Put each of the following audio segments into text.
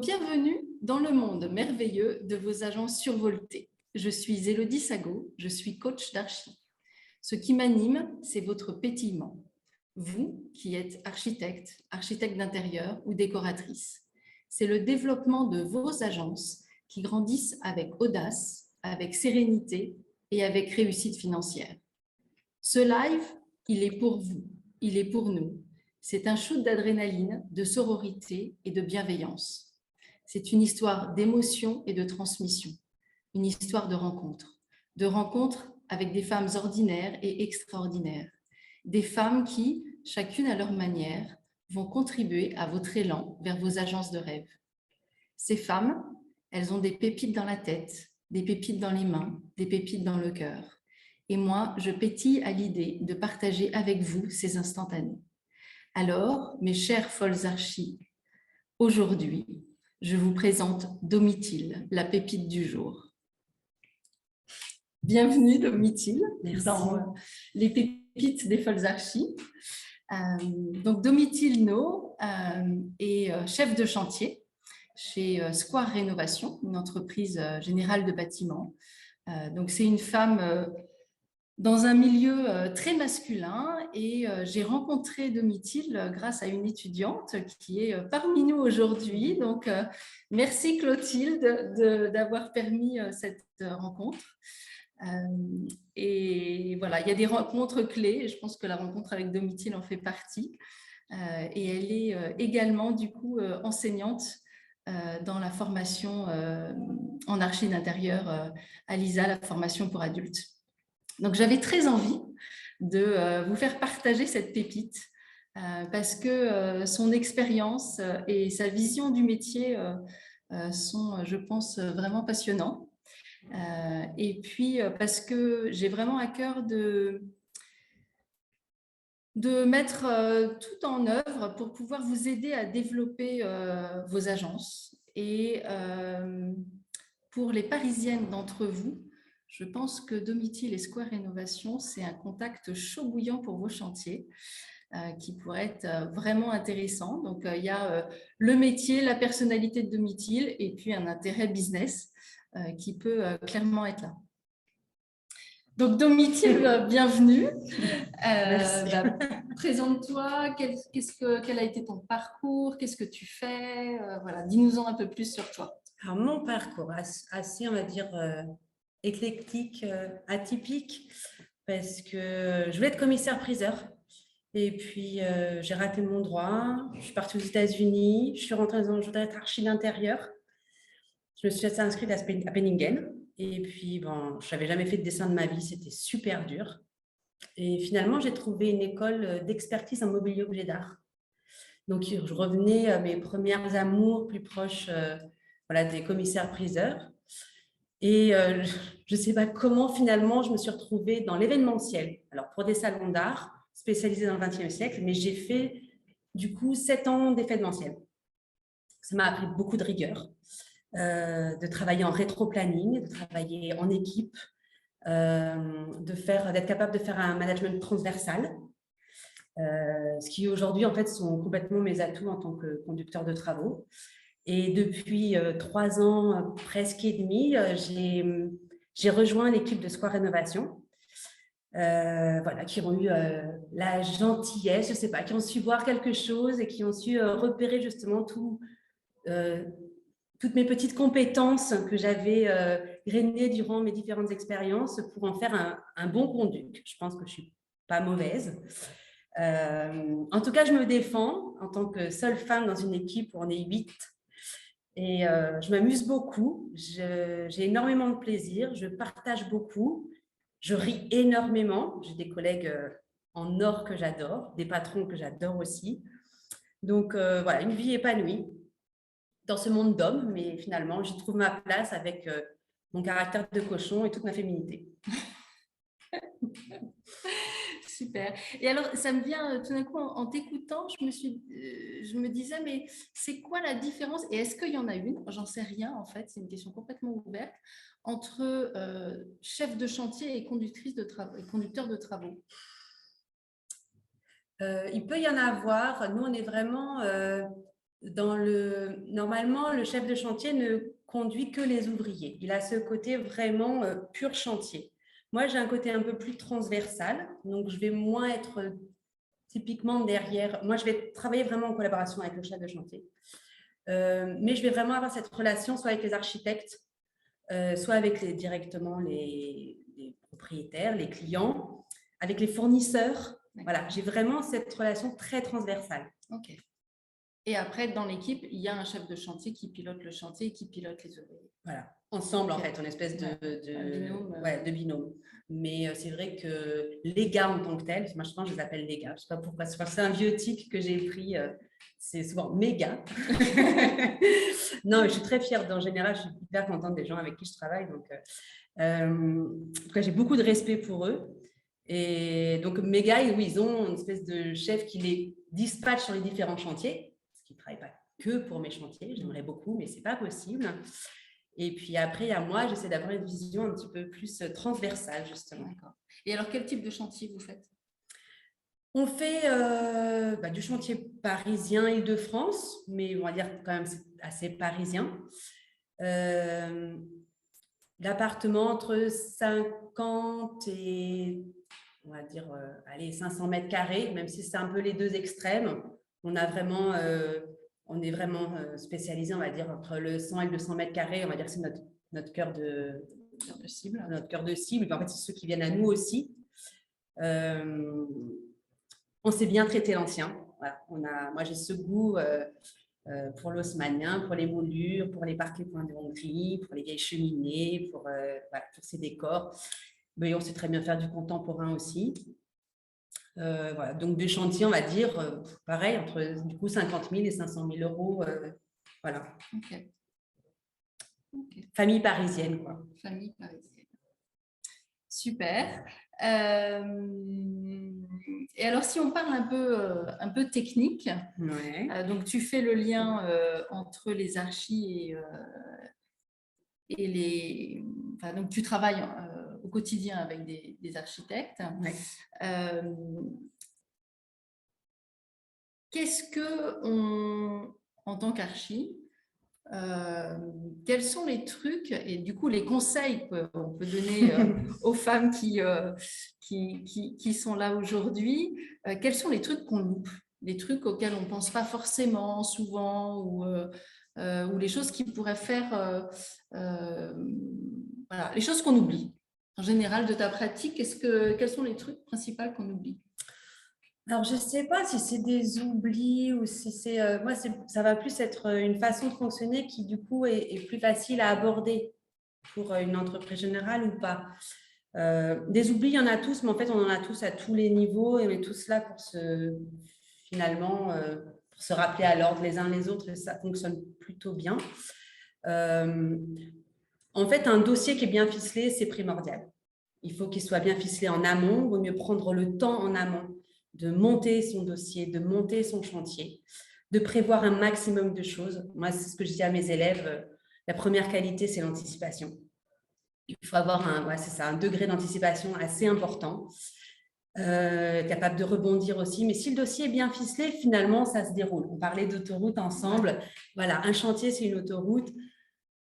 Bienvenue dans le monde merveilleux de vos agences survoltées. Je suis Élodie Sago, je suis coach d'archi. Ce qui m'anime, c'est votre pétillement. Vous qui êtes architecte, architecte d'intérieur ou décoratrice. C'est le développement de vos agences qui grandissent avec audace, avec sérénité et avec réussite financière. Ce live, il est pour vous, il est pour nous. C'est un shoot d'adrénaline, de sororité et de bienveillance. C'est une histoire d'émotion et de transmission, une histoire de rencontres avec des femmes ordinaires et extraordinaires, des femmes qui, chacune à leur manière, vont contribuer à votre élan vers vos agences de rêve. Ces femmes, elles ont des pépites dans la tête, des pépites dans les mains, des pépites dans le cœur. Et moi, je pétille à l'idée de partager avec vous ces instantanés. Alors, mes chères folles archis, aujourd'hui, je vous présente Domitille, la pépite du jour. Bienvenue Domitille dans les pépites des folles archis. Donc Domitille No est chef de chantier chez Square Rénovation, une entreprise générale de bâtiments. Donc c'est une femme dans un milieu très masculin et j'ai rencontré Domitille grâce à une étudiante qui est parmi nous aujourd'hui. Donc, merci Clotilde d'avoir permis cette rencontre. Et voilà, il y a des rencontres clés et je pense que la rencontre avec Domitille en fait partie. Et elle est également du coup enseignante dans la formation en archi d'intérieur à l'ISA, la formation pour adultes. Donc, j'avais très envie de vous faire partager cette pépite parce que son expérience et sa vision du métier sont, je pense, vraiment passionnants. Et puis, parce que j'ai vraiment à cœur de mettre tout en œuvre pour pouvoir vous aider à développer vos agences. Et pour les Parisiennes d'entre vous, je pense que Domitille et Square Rénovation, c'est un contact chaud bouillant pour vos chantiers qui pourrait être vraiment intéressant. Donc, il y a le métier, la personnalité de Domitille et puis un intérêt business qui peut clairement être là. Donc, Domitille, bienvenue. Présente-toi, quel a été ton parcours, qu'est-ce que tu fais, voilà, dis-nous-en un peu plus sur toi. Alors, mon parcours, assez, on va dire, éclectique, atypique, parce que je voulais être commissaire-priseur. Et puis, j'ai raté mon droit. Je suis partie aux États-Unis. Je suis rentrée dans je voudrais être archi d'intérieur. Je me suis inscrite à Penningen. Et puis, bon, je n'avais jamais fait de dessin de ma vie. C'était super dur. Et finalement, j'ai trouvé une école d'expertise en mobilier objet d'art. Donc, je revenais à mes premières amours plus proches voilà, des commissaires-priseurs. Et je ne sais pas comment, finalement, je me suis retrouvée dans l'événementiel. Alors, pour des salons d'art spécialisés dans le XXe siècle, mais j'ai fait, du coup, 7 ans d'événementiel. Ça m'a appris beaucoup de rigueur, de travailler en rétro-planning, de travailler en équipe, d'être capable de faire un management transversal, ce qui aujourd'hui, en fait, sont complètement mes atouts en tant que conducteur de travaux. Et depuis 3 ans, presque et demi, j'ai rejoint l'équipe de Square Rénovation, voilà, qui ont eu la gentillesse, je ne sais pas, qui ont su voir quelque chose et qui ont su repérer justement toutes mes petites compétences que j'avais grainées durant mes différentes expériences pour en faire un bon conduit. Je pense que je ne suis pas mauvaise. En tout cas, je me défends en tant que seule femme dans une équipe où on est 8. Et je m'amuse beaucoup, j'ai énormément de plaisir, je partage beaucoup, je ris énormément. J'ai des collègues en or que j'adore, des patrons que j'adore aussi. Donc voilà, une vie épanouie dans ce monde d'hommes, mais finalement, j'y trouve ma place avec mon caractère de cochon et toute ma féminité. Super. Et alors, ça me vient tout d'un coup, en t'écoutant, je me disais, mais c'est quoi la différence? Et est-ce qu'il y en a une? J'en sais rien, en fait, c'est une question complètement ouverte, entre chef de chantier et conductrice de travaux, et conducteur de travaux. Il peut y en avoir. Nous, on est vraiment Normalement, le chef de chantier ne conduit que les ouvriers. Il a ce côté vraiment pur chantier. Moi, j'ai un côté un peu plus transversal, donc je vais moins être typiquement derrière. Moi, je vais travailler vraiment en collaboration avec le chef de chantier. Mais je vais vraiment avoir cette relation soit avec les architectes, soit avec directement les propriétaires, les clients, avec les fournisseurs. Voilà, j'ai vraiment cette relation très transversale. Ok. Et après, dans l'équipe, il y a un chef de chantier qui pilote le chantier et qui pilote les ouvriers. Voilà, ensemble en fait, en espèce de binôme. Mais c'est vrai que les gars en tant que tels, moi je pense que je les appelle les gars, je ne sais pas pourquoi, c'est un vieux tic que j'ai pris, c'est souvent mes gars. Non, mais je suis très fière, en général, je suis hyper contente des gens avec qui je travaille, donc en tout cas, j'ai beaucoup de respect pour eux. Et donc mes gars, oui, ils ont une espèce de chef qui les dispatche sur les différents chantiers, parce qu'ils ne travaillent pas que pour mes chantiers, j'aimerais beaucoup, mais ce n'est pas possible. Et puis après, il y a moi, j'essaie d'avoir une vision un petit peu plus transversale, justement. Et alors, quel type de chantier vous faites? On fait du chantier parisien Île-de-France, mais on va dire quand même c'est assez parisien. L'appartement entre 50 et, on va dire, 500 mètres carrés, même si c'est un peu les deux extrêmes. On est vraiment spécialisé, on va dire, entre le 100 et le 200 mètres carrés. On va dire que c'est notre cœur de cible. Notre cœur de cible. En fait, c'est ceux qui viennent à nous aussi. On sait bien traiter l'ancien. Voilà, moi, j'ai ce goût pour l'haussmannien, pour les moulures, pour les parquets points de Hongrie, pour les vieilles cheminées, pour ces décors. Mais on sait très bien faire du contemporain aussi. Voilà. Donc, des chantiers, on va dire, pareil, entre du coup 50 000 et 500 000 euros. Voilà. Okay. Famille parisienne, quoi. Famille parisienne. Super. Et alors, si on parle un peu technique, ouais. Donc tu fais le lien entre les archis et les... Enfin, donc tu travailles au quotidien avec des architectes. Ouais. Qu'est-ce que, en tant qu'archi, quels sont les trucs et du coup les conseils qu'on peut donner aux femmes qui sont là aujourd'hui, quels sont les trucs qu'on loupe, les trucs auxquels on ne pense pas forcément souvent ou les choses qui pourraient faire, voilà, les choses qu'on oublie. En général, de ta pratique, quels sont les trucs principaux qu'on oublie? Alors, je ne sais pas si c'est des oublis ou si c'est... moi, ça va plus être une façon de fonctionner qui, du coup, est plus facile à aborder pour une entreprise générale ou pas. Des oublis, il y en a tous, mais en fait, on en a tous à tous les niveaux et on est tous là pour finalement, pour se rappeler à l'ordre les uns les autres et ça fonctionne plutôt bien. En fait, un dossier qui est bien ficelé, c'est primordial. Il faut qu'il soit bien ficelé en amont. Il vaut mieux prendre le temps en amont de monter son dossier, de monter son chantier, de prévoir un maximum de choses. Moi, c'est ce que je dis à mes élèves. La première qualité, c'est l'anticipation. Il faut avoir un degré d'anticipation assez important, capable de rebondir aussi. Mais si le dossier est bien ficelé, finalement, ça se déroule. On parlait d'autoroute ensemble. Voilà, un chantier, c'est une autoroute,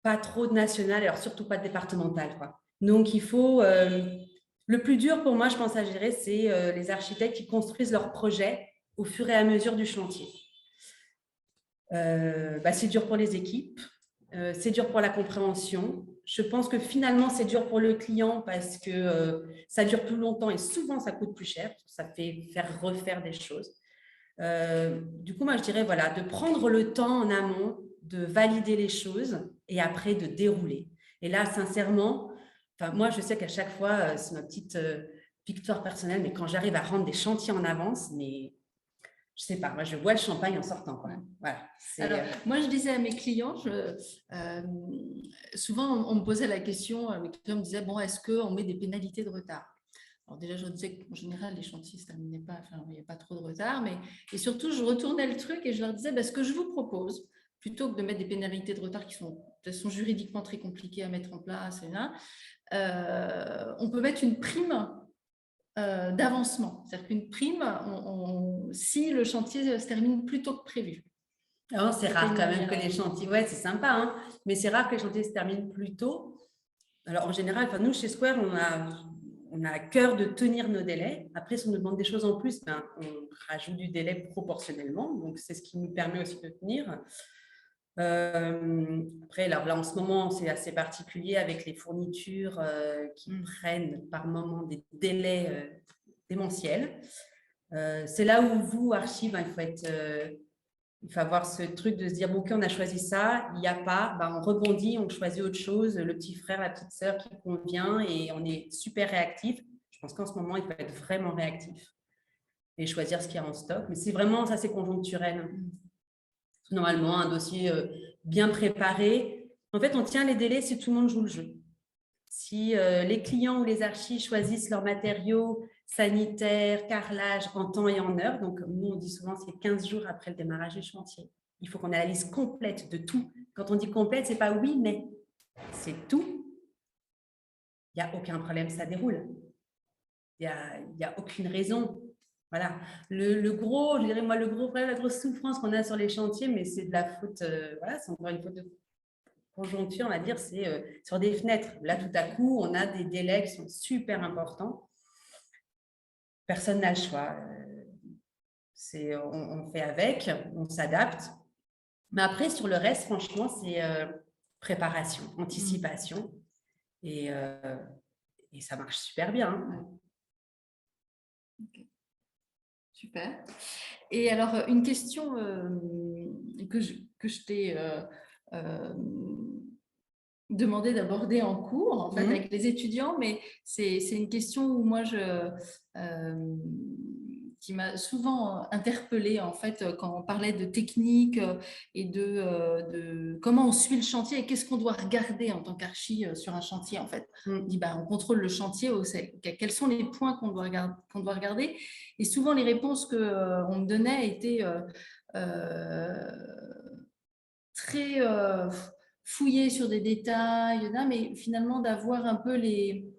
pas trop de nationale, alors surtout pas de départementale, quoi. Donc, il faut... le plus dur pour moi, je pense, à gérer, c'est les architectes qui construisent leurs projets au fur et à mesure du chantier. C'est dur pour les équipes, c'est dur pour la compréhension. Je pense que finalement, c'est dur pour le client parce que ça dure plus longtemps et souvent, ça coûte plus cher. Ça fait faire refaire des choses. Du coup, moi, je dirais voilà, de prendre le temps en amont, de valider les choses et après de dérouler. Et là, sincèrement, moi, je sais qu'à chaque fois, c'est ma petite victoire personnelle, mais quand j'arrive à rendre des chantiers en avance, mais je ne sais pas, moi, je bois le champagne en sortant. Quoi. Voilà, alors, moi, je disais à mes clients, souvent, on me posait la question, mes clients me disaient, bon, est-ce qu'on met des pénalités de retard? Alors déjà, je disais qu'en général, les chantiers ne se terminaient pas, enfin, il n'y a pas trop de retard, et surtout, je retournais le truc et je leur disais, ce que je vous propose, plutôt que de mettre des pénalités de retard qui sont juridiquement très compliquées à mettre en place, on peut mettre une prime d'avancement. C'est-à-dire qu'une prime, si le chantier se termine plus tôt que prévu. Oh, c'est rare quand même que les chantiers, ouais, c'est sympa, hein, mais c'est rare que les chantiers se terminent plus tôt. Alors, en général, nous, chez Square, on a à cœur de tenir nos délais. Après, si on nous demande des choses en plus, ben, on rajoute du délai proportionnellement. Donc, c'est ce qui nous permet aussi de tenir. Après, alors là, en ce moment, c'est assez particulier avec les fournitures qui prennent par moment des délais démentiels. C'est là où vous, Archive, il faut avoir ce truc de se dire, bon, ok, on a choisi ça, il n'y a pas, on rebondit, on choisit autre chose, le petit frère, la petite sœur qui convient et on est super réactif. Je pense qu'en ce moment, il faut être vraiment réactif et choisir ce qu'il y a en stock. Mais c'est vraiment, ça, c'est conjoncturel. Normalement, un dossier bien préparé. En fait, on tient les délais si tout le monde joue le jeu. Si les clients ou les archis choisissent leurs matériaux sanitaires, carrelage en temps et en heure, donc nous on dit souvent c'est 15 jours après le démarrage du chantier. Il faut qu'on ait la liste complète de tout. Quand on dit complète, c'est pas oui, mais c'est tout. Il n'y a aucun problème, ça déroule. Il n'y a aucune raison. Voilà. Le gros, je dirais moi, le gros problème, la grosse souffrance qu'on a sur les chantiers, mais c'est de la faute, voilà, c'est encore une faute de conjoncture, on va dire, c'est sur des fenêtres. Là, tout à coup, on a des délais qui sont super importants. Personne n'a le choix. On fait avec, on s'adapte. Mais après, sur le reste, franchement, c'est préparation, anticipation. Et ça marche super bien. Hein. Okay. Super. Et alors, une question que je t'ai demandé d'aborder en cours, en fait, avec les étudiants, mais c'est une question où moi, qui m'a souvent interpellée, en fait, quand on parlait de technique et de comment on suit le chantier et qu'est-ce qu'on doit regarder en tant qu'archi sur un chantier, en fait. On dit, on contrôle le chantier, quels sont les points qu'on doit regarder. Et souvent, les réponses qu'on me donnait étaient très fouillées sur des détails, mais finalement d'avoir un peu les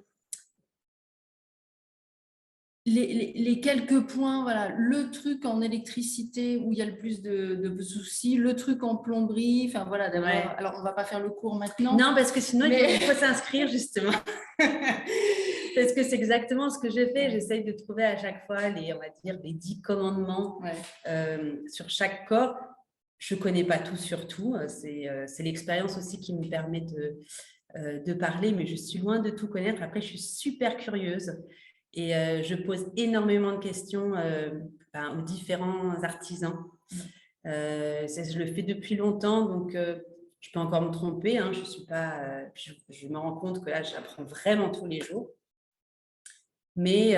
quelques points, voilà, le truc en électricité où il y a le plus de soucis, le truc en plomberie, enfin voilà, d'avoir. Ouais. Alors on va pas faire le cours maintenant. Non, parce que sinon il faut s'inscrire justement. Parce que c'est exactement ce que j'ai fait. J'essaye de trouver à chaque fois on va dire, les 10 commandements sur chaque corps. Je ne connais pas tout sur tout. C'est l'expérience aussi qui me permet de parler, mais je suis loin de tout connaître. Après, je suis super curieuse. Et je pose énormément de questions aux différents artisans. Je le fais depuis longtemps, donc je peux encore me tromper. Hein, je me rends compte que là, j'apprends vraiment tous les jours. Mais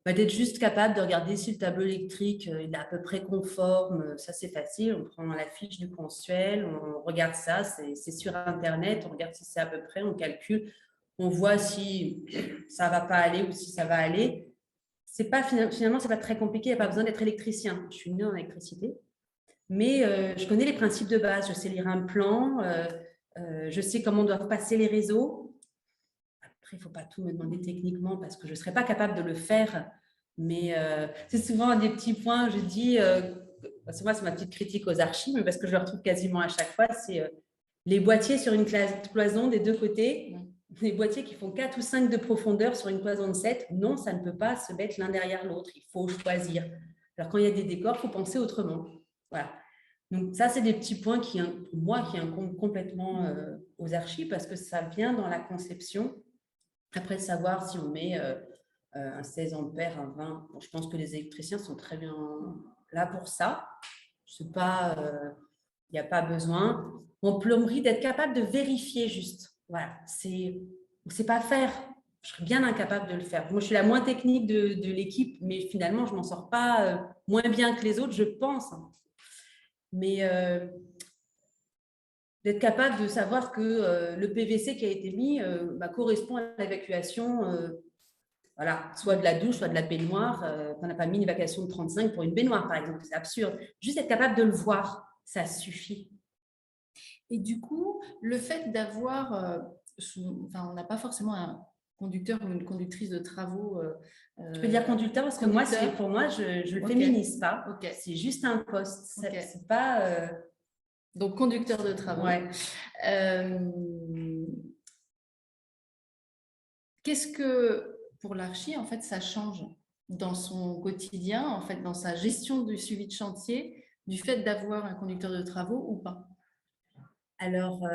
d'être juste capable de regarder si le tableau électrique il est à peu près conforme, ça c'est facile. On prend la fiche du consuel, on regarde ça, c'est sur Internet, on regarde si c'est à peu près, on calcule. On voit si ça ne va pas aller ou si ça va aller. Finalement, ce n'est pas très compliqué. Il n'y a pas besoin d'être électricien. Je suis née en électricité. Mais je connais les principes de base. Je sais lire un plan. Je sais comment doivent passer les réseaux. Après, il ne faut pas tout me demander techniquement parce que je ne serais pas capable de le faire. Mais c'est souvent des petits points. Je dis, c'est ma petite critique aux archives, mais parce que je le retrouve quasiment à chaque fois, c'est les boîtiers sur une cloison des deux côtés. Des boîtiers qui font 4 ou 5 de profondeur sur une cloison de 7, non, ça ne peut pas se mettre l'un derrière l'autre. Il faut choisir. Alors, quand il y a des décors, il faut penser autrement. Voilà. Donc, ça, c'est des petits points pour moi, qui incombent complètement aux archives parce que ça vient dans la conception. Après, savoir si on met un 16 ampères, un 20. Bon, je pense que les électriciens sont très bien là pour ça. Il n'y a pas besoin. En plomberie, d'être capable de vérifier juste. Voilà, c'est pas faire. Je serais bien incapable de le faire. Moi, je suis la moins technique de l'équipe, mais finalement, je ne m'en sors pas moins bien que les autres, je pense. Mais d'être capable de savoir que le PVC qui a été mis correspond à l'évacuation, voilà, soit de la douche, soit de la baignoire. On n'a pas mis une évacuation de 35 pour une baignoire, par exemple. C'est absurde. Juste être capable de le voir, ça suffit. Et du coup, le fait d'avoir, on n'a pas forcément un conducteur ou une conductrice de travaux. Tu peux dire conducteur parce que pour moi, je ne le féminise pas. Okay. C'est juste un poste. Okay. C'est pas Donc, conducteur de travaux. Ouais. Qu'est-ce que, pour l'archi, en fait, ça change dans son quotidien, en fait, dans sa gestion du suivi de chantier, du fait d'avoir un conducteur de travaux ou pas? Alors,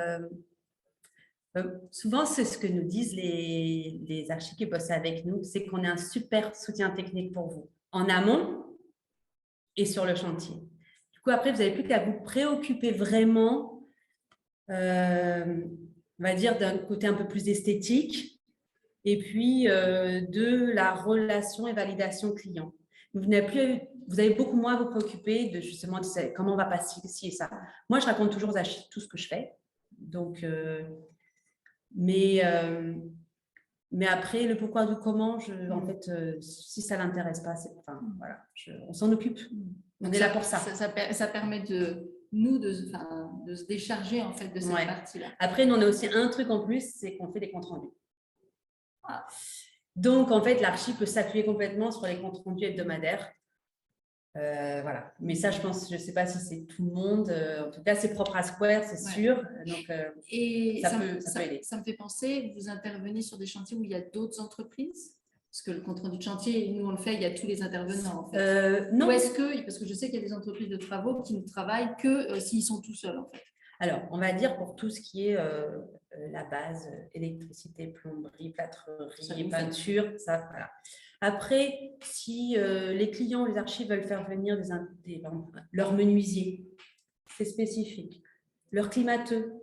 souvent, c'est ce que nous disent les archis qui bossent avec nous, c'est qu'on est un super soutien technique pour vous, en amont et sur le chantier. Du coup, après, vous n'avez plus qu'à vous préoccuper vraiment, on va dire, d'un côté un peu plus esthétique, et puis de la relation et validation client. Vous avez beaucoup moins à vous préoccuper de justement de comment on va passer ci et ça. Moi, je raconte toujours aux archis tout ce que je fais. Donc, mais après, le pourquoi du comment, en fait, si ça ne l'intéresse pas, voilà, on s'en occupe. On est là pour ça. Ça permet de se décharger en fait de cette partie-là. Après, nous, on a aussi un truc en plus, c'est qu'on fait des comptes rendus. Donc, en fait, l'archi peut s'appuyer complètement sur les comptes rendus hebdomadaires. Voilà. Mais ça, je ne sais pas si c'est tout le monde. En tout cas, c'est propre à Square, c'est sûr. Donc, et ça peut aider. Ça me fait penser, vous intervenez sur des chantiers où il y a d'autres entreprises? Parce que le compte rendu de chantier, nous, on le fait, il y a tous les intervenants, en fait. Non. Ou est-ce que, parce que je sais qu'il y a des entreprises de travaux qui ne travaillent que s'ils sont tout seuls, en fait. Alors, on va dire pour tout ce qui est la base, électricité, plomberie, plâtrerie, peinture, ça, voilà. Après, si les clients, les archis veulent faire venir leurs menuisiers, c'est spécifique. Leurs climateux,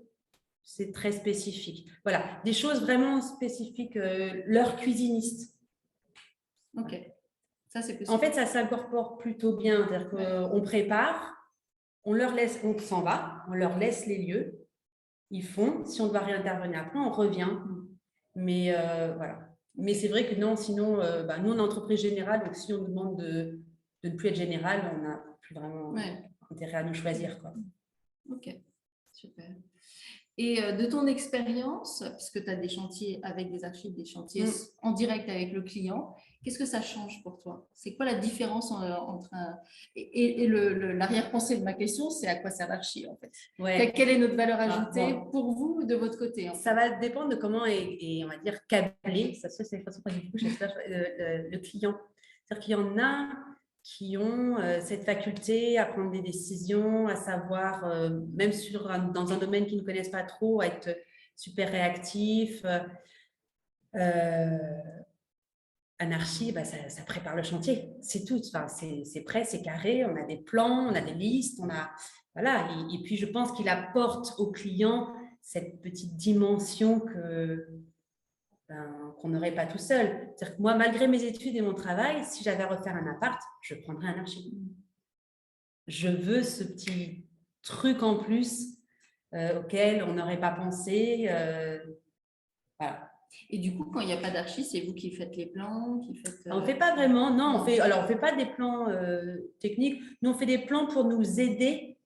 c'est très spécifique. Voilà, des choses vraiment spécifiques. Leurs cuisinistes. Ok, ça c'est possible. En fait, ça s'incorpore plutôt bien. C'est-à-dire qu'on prépare, on leur laisse, on s'en va, on leur laisse les lieux. Ils font. Si on doit réintervenir après, on revient. Mais voilà. Mais c'est vrai que non, sinon, nous, on est entreprise générale, donc si on nous demande de ne plus être générale, on n'a plus vraiment intérêt à nous choisir, quoi. Ok, super. Et de ton expérience, puisque tu as des chantiers avec des archives, des chantiers en direct avec le client, qu'est-ce que ça change pour toi? C'est quoi la différence entre un… Et l'arrière-pensée de ma question, c'est à quoi sert l'archi en fait? Quelle est notre valeur ajoutée pour vous de votre côté en fait? Ça va dépendre de comment est on va dire, câblé, ça c'est une façon le client. C'est-à-dire qu'il y en a qui ont cette faculté à prendre des décisions, à savoir, même dans un domaine qu'ils ne connaissent pas trop, à être super réactif. Anarchie, ça prépare le chantier, c'est tout. Enfin, c'est prêt, c'est carré, on a des plans, on a des listes, voilà. Et puis, je pense qu'il apporte au client cette petite dimension qu'on n'aurait pas tout seul. C'est-à-dire que moi, malgré mes études et mon travail, si j'avais à refaire un appart, je prendrais un archi. Je veux ce petit truc en plus auquel on n'aurait pas pensé. Voilà. Et du coup, quand il n'y a pas d'archi, c'est vous qui faites les plans, on ne fait pas vraiment, non. On fait pas des plans techniques. Nous, on fait des plans pour nous aider.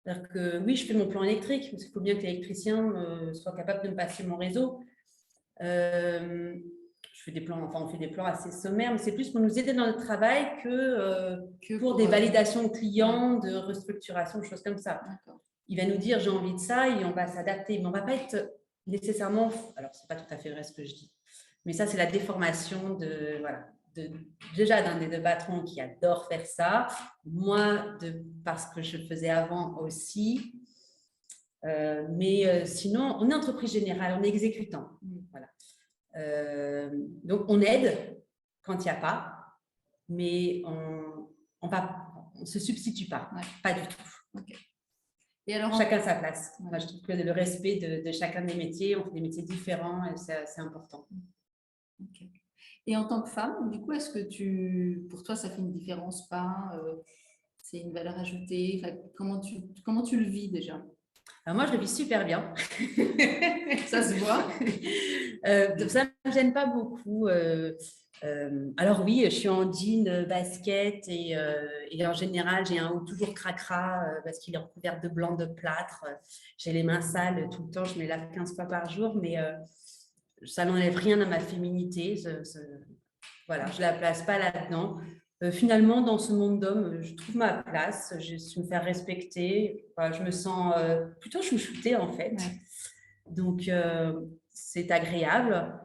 C'est-à-dire que oui, je fais mon plan électrique, parce qu'il faut bien que l'électricien soit capable de me passer mon réseau. Je fais des plans, on fait des plans assez sommaires, mais c'est plus pour nous aider dans notre travail que pour des validations clients, de restructuration, de choses comme ça. Il va nous dire j'ai envie de ça et on va s'adapter, mais on ne va pas être nécessairement, alors c'est pas tout à fait vrai ce que je dis, mais ça c'est la déformation déjà d'un des deux patrons qui adore faire ça, moi parce que je faisais avant aussi, mais sinon on est entreprise générale, on est exécutant, voilà. Donc on aide quand il n'y a pas, mais on se substitue pas, pas du tout. Okay. Et alors, chacun sa place. Moi, je trouve que le respect de chacun des métiers, on fait des métiers différents et c'est important. Okay. Et en tant que femme, du coup, est-ce que pour toi, ça fait une différence pas c'est une valeur ajoutée? Enfin, comment tu le vis déjà? Alors moi, je le vis super bien. Ça se voit. Ça ne me gêne pas beaucoup. Alors oui, je suis en jean, basket et en général, j'ai un haut toujours cracra parce qu'il est recouvert de blanc de plâtre. J'ai les mains sales tout le temps, je me lave 15 fois par jour, mais ça n'enlève rien à ma féminité. Voilà, je ne la place pas là-dedans. finalement, dans ce monde d'hommes, je trouve ma place, je suis me faire respecter, enfin, je me sens plutôt chouchoutée en fait. Ouais. Donc, c'est agréable.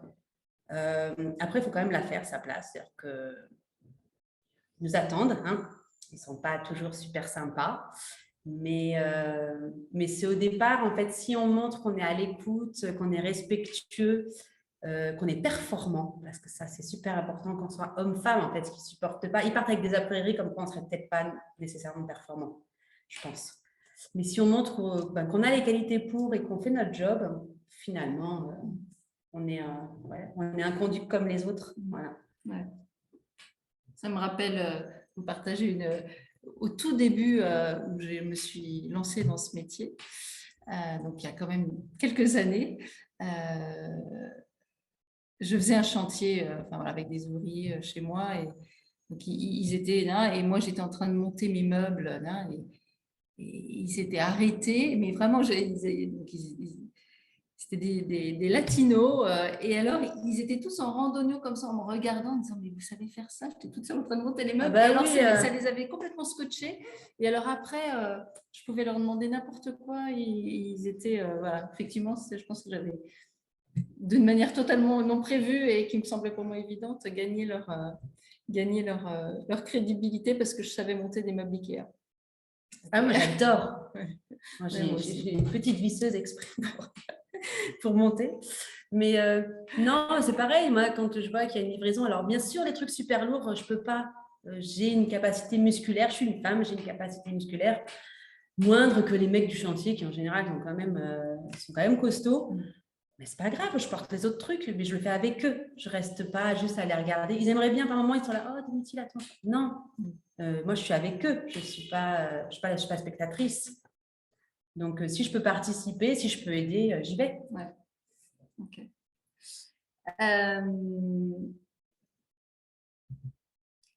Après, il faut quand même la faire, sa place. C'est-à-dire qu'ils nous attendent, hein. Ils ne sont pas toujours super sympas. Mais c'est au départ, en fait, si on montre qu'on est à l'écoute, qu'on est respectueux, qu'on est performant, parce que ça, c'est super important qu'on soit homme-femme, en fait, ce qui ne supportent pas. Ils partent avec des a priori comme quoi on ne serait peut-être pas nécessairement performant, je pense. Mais si on montre qu'on a les qualités pour et qu'on fait notre job, finalement, on est un conduit comme les autres. Voilà. Ouais. Ça me rappelle, vous partagez au tout début où je me suis lancée dans ce métier, donc il y a quand même quelques années, je faisais un chantier avec des ouvriers chez moi et donc ils étaient là et moi j'étais en train de monter mes meubles là, et ils s'étaient arrêtés, mais vraiment c'était des latinos et alors ils étaient tous en randonneau comme ça en me regardant en disant mais vous savez faire ça, j'étais toute seule en train de monter les meubles, et alors oui, ça les avait complètement scotchés et alors après je pouvais leur demander n'importe quoi et ils étaient voilà, effectivement je pense que j'avais d'une manière totalement non prévue et qui me semblait pour moi évidente gagner leur crédibilité parce que je savais monter des meubles Ikea. Ah, moi j'adore. Moi, Ouais, j'ai une petite visseuse exprès pour monter. Mais non, c'est pareil. Moi, quand je vois qu'il y a une livraison, alors bien sûr, les trucs super lourds, je ne peux pas. J'ai une capacité musculaire. Je suis une femme, j'ai une capacité musculaire moindre que les mecs du chantier qui, en général, sont quand même costauds. Mais c'est pas grave, je porte les autres trucs, mais je le fais avec eux. Je reste pas juste à les regarder. Ils aimeraient bien, par moment, ils sont là, oh, Dimitri, là, toi. Non, moi, je suis avec eux. Je suis pas spectatrice. Donc, si je peux participer, si je peux aider, j'y vais. Ouais. Ok.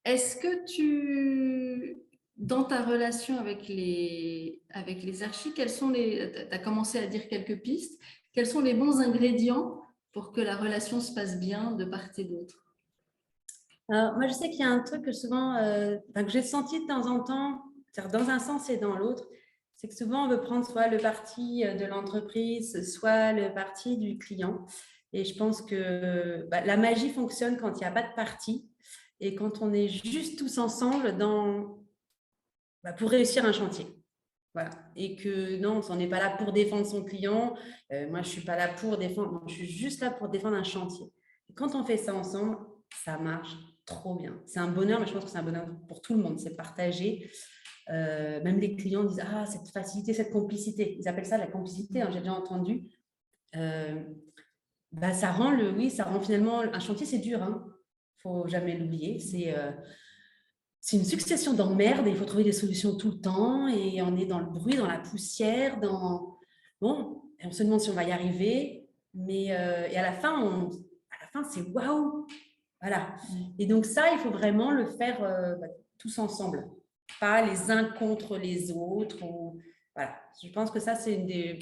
Est-ce que dans ta relation avec les archis, tu as commencé à dire quelques pistes, quels sont les bons ingrédients pour que la relation se passe bien de part et d'autre? Moi, je sais qu'il y a un truc que souvent, que j'ai senti de temps en temps, dans un sens et dans l'autre, c'est que souvent on veut prendre soit le parti de l'entreprise, soit le parti du client. Et je pense que la magie fonctionne quand il n'y a pas de parti et quand on est juste tous ensemble pour réussir un chantier. Voilà. Et que non, on n'est pas là pour défendre son client. Moi, je ne suis pas là pour défendre, non, je suis juste là pour défendre un chantier. Et quand on fait ça ensemble, ça marche trop bien. C'est un bonheur, mais je pense que c'est un bonheur pour tout le monde. C'est partagé. Même les clients disent « Ah, cette facilité, cette complicité ». Ils appellent ça la complicité, hein, j'ai déjà entendu. Ça rend finalement… Un chantier, c'est dur. Il ne faut jamais l'oublier. C'est une succession d'emmerdes et il faut trouver des solutions tout le temps. Et on est dans le bruit, dans la poussière, Bon, et on se demande si on va y arriver. Mais et à la fin, c'est waouh. Voilà. Et donc ça, il faut vraiment le faire tous ensemble, pas les uns contre les autres. Voilà. Je pense que ça, c'est une des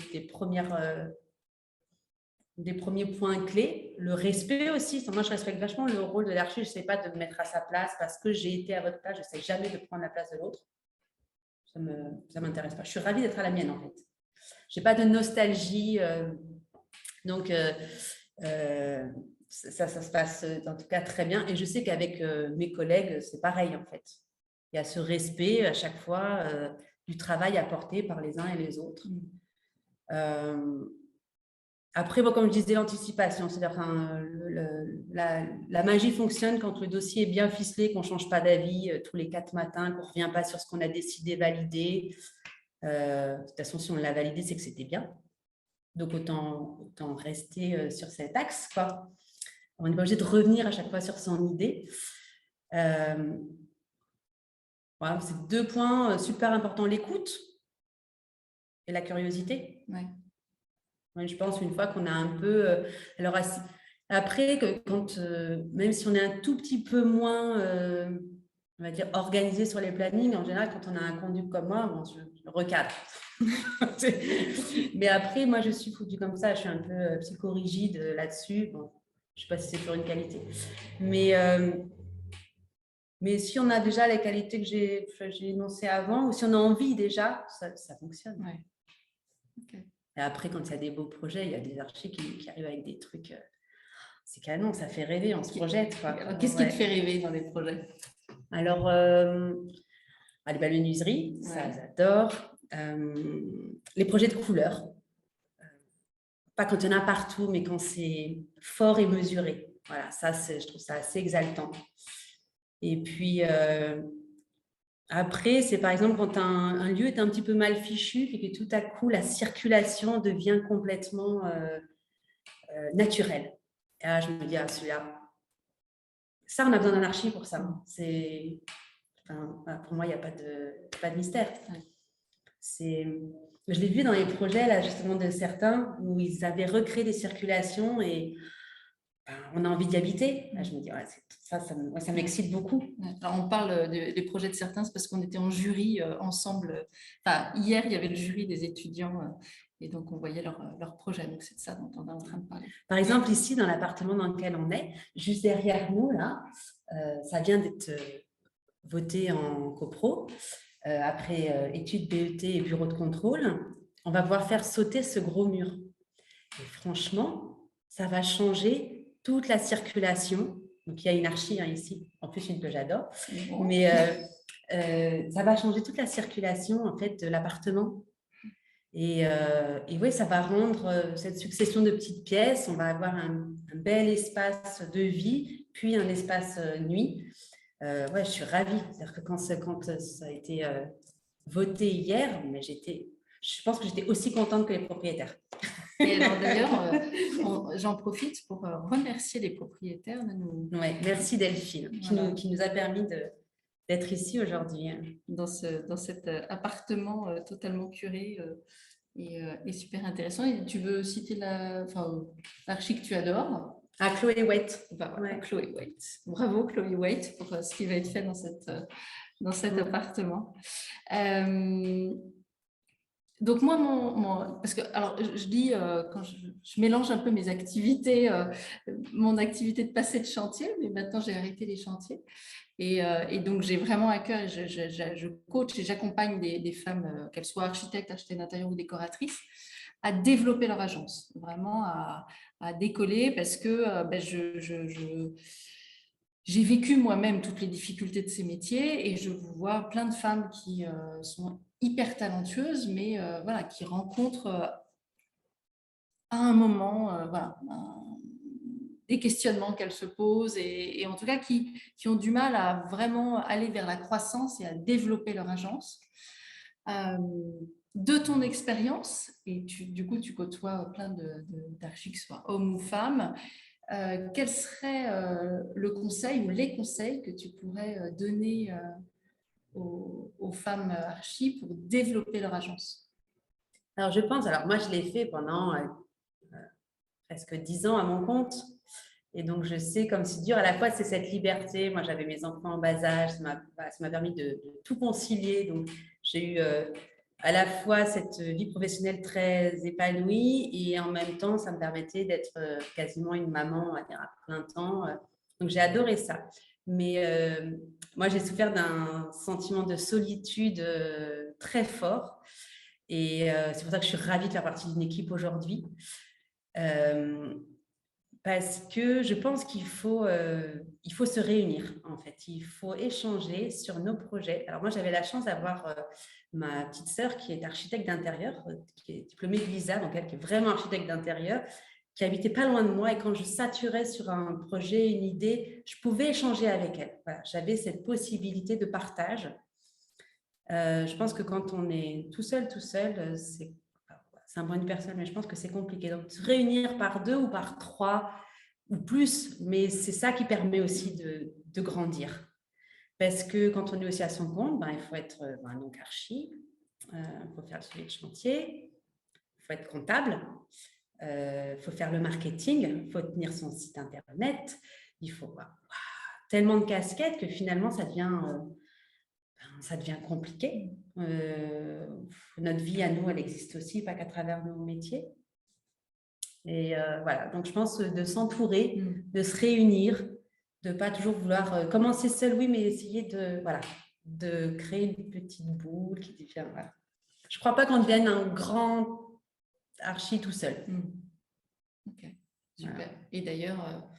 premiers points clés. Le respect aussi. Moi, je respecte vachement le rôle de l'archi. Je ne sais pas de me mettre à sa place parce que j'ai été à votre place. Je ne sais jamais de prendre la place de l'autre. Ça ne m'intéresse pas. Je suis ravie d'être à la mienne, en fait. Je n'ai pas de nostalgie. Donc, ça se passe en tout cas très bien. Et je sais qu'avec mes collègues, c'est pareil en fait. Il y a ce respect à chaque fois du travail apporté par les uns et les autres. Après, bon, comme je disais, l'anticipation, c'est-à-dire la magie fonctionne quand le dossier est bien ficelé, qu'on ne change pas d'avis tous les 4 matins, qu'on ne revient pas sur ce qu'on a décidé, validé. De toute façon, si on l'a validé, c'est que c'était bien. Donc, autant rester sur cet axe, quoi. On n'est pas obligé de revenir à chaque fois sur son idée. Voilà, c'est 2 points super importants, l'écoute et la curiosité. Ouais. Ouais, je pense une fois qu'on a un peu… alors après, même si on est un tout petit peu moins, on va dire, organisé sur les plannings, en général, quand on a un conduit comme moi, bon, je recadre. Mais après, moi, je suis foutue comme ça. Je suis un peu psychorigide là-dessus. Bon, je ne sais pas si c'est toujours une qualité. Mais Mais si on a déjà les qualités que j'ai énoncées avant, ou si on a envie déjà, ça fonctionne. Ouais. Okay. Et après, quand il y a des beaux projets, il y a des archis qui arrivent avec des trucs. C'est canon, ça fait rêver, on se projette. Qu'est-ce qui te fait rêver dans les projets? Alors, les ballonnuiseries, ça j'adore. Les projets de couleurs. Pas quand il y en a partout, mais quand c'est fort et mesuré. Voilà, ça, je trouve ça assez exaltant. Et puis, après, c'est par exemple quand un lieu est un petit peu mal fichu et que tout à coup, la circulation devient complètement naturelle. Et là, je me dis, celui-là, ça, on a besoin d'un archi pour ça. Pour moi, il n'y a pas de mystère. Je l'ai vu dans les projets, là, justement, de certains où ils avaient recréé des circulations et on a envie d'y habiter. Là, je me dis, ça m'excite beaucoup. Alors, on parle des projets de certains, c'est parce qu'on était en jury ensemble. Enfin, hier, il y avait le jury des étudiants et donc on voyait leur projet. Donc, c'est de ça dont on est en train de parler. Par exemple, ici, dans l'appartement dans lequel on est, juste derrière nous, là, ça vient d'être voté en copro. Après études BET et bureau de contrôle, on va pouvoir faire sauter ce gros mur. Et franchement, ça va changer toute la circulation. Donc, il y a une archi ici, en plus une que j'adore. Bon. Mais ça va changer toute la circulation en fait, de l'appartement. Et oui, ça va rendre cette succession de petites pièces. On va avoir un bel espace de vie, puis un espace nuit. Je suis ravie. C'est-à-dire que quand ça a été voté hier, mais je pense que j'étais aussi contente que les propriétaires. Et alors d'ailleurs, j'en profite pour remercier les propriétaires de nous. Ouais, merci Delphine, qui nous a permis d'être ici aujourd'hui. Dans cet appartement totalement curé et super intéressant. Et tu veux citer l'archi que tu adores? Chloé Waite. Chloé Waite. Bravo Chloé Waite pour ce qui va être fait dans cet appartement. Donc moi, parce que alors je dis quand je mélange un peu mes activités, mon activité de passer de chantier, mais maintenant j'ai arrêté les chantiers et donc j'ai vraiment à cœur, je coach et j'accompagne des femmes, qu'elles soient architectes, architectes d'intérieur ou décoratrices, à développer leur agence, vraiment à décoller parce que j'ai vécu moi-même toutes les difficultés de ces métiers et je vois plein de femmes qui sont hyper talentueuses, mais qui rencontrent à un moment des questionnements qu'elles se posent et en tout cas qui ont du mal à vraiment aller vers la croissance et à développer leur agence. De ton expérience, et du coup tu côtoies plein d'archis, que ce soit hommes ou femmes, quel serait le conseil ou les conseils que tu pourrais donner aux femmes archi pour développer leur agence? Alors, moi, je l'ai fait pendant presque 10 ans à mon compte. Et donc, je sais comme c'est dur. À la fois, c'est cette liberté. Moi, j'avais mes enfants en bas âge. Ça m'a permis de tout concilier. Donc, j'ai eu à la fois cette vie professionnelle très épanouie et en même temps, ça me permettait d'être quasiment une maman, on va dire, à plein temps. Donc, j'ai adoré ça. Mais moi, j'ai souffert d'un sentiment de solitude très fort. Et c'est pour ça que je suis ravie de faire partie d'une équipe aujourd'hui. Parce que je pense qu'il faut se réunir, en fait. Il faut échanger sur nos projets. Alors moi, j'avais la chance d'avoir ma petite sœur qui est architecte d'intérieur, qui est diplômée de l'ISA, donc elle qui est vraiment architecte d'intérieur, qui habitait pas loin de moi. Et quand je saturais sur un projet, une idée, je pouvais échanger avec elle. Voilà, j'avais cette possibilité de partage. Je pense que quand on est tout seul, c'est un point de vue personnel, mais je pense que c'est compliqué. Donc, se réunir par 2 ou par 3 ou plus, mais c'est ça qui permet aussi de grandir. Parce que quand on est aussi à son compte, il faut être donc archi, il faut faire le suivi de chantier, il faut être comptable, il faut faire le marketing, il faut tenir son site internet, il faut tellement de casquettes que finalement, ça devient compliqué. Notre vie à nous, elle existe aussi, pas qu'à travers nos métiers. Et voilà, donc je pense de s'entourer, de se réunir, de pas toujours vouloir commencer seul, oui, mais essayer de, voilà, de créer une petite boule qui devient, voilà. Je ne crois pas qu'on devienne un grand archi tout seul. Ok, super. Voilà. Et d'ailleurs,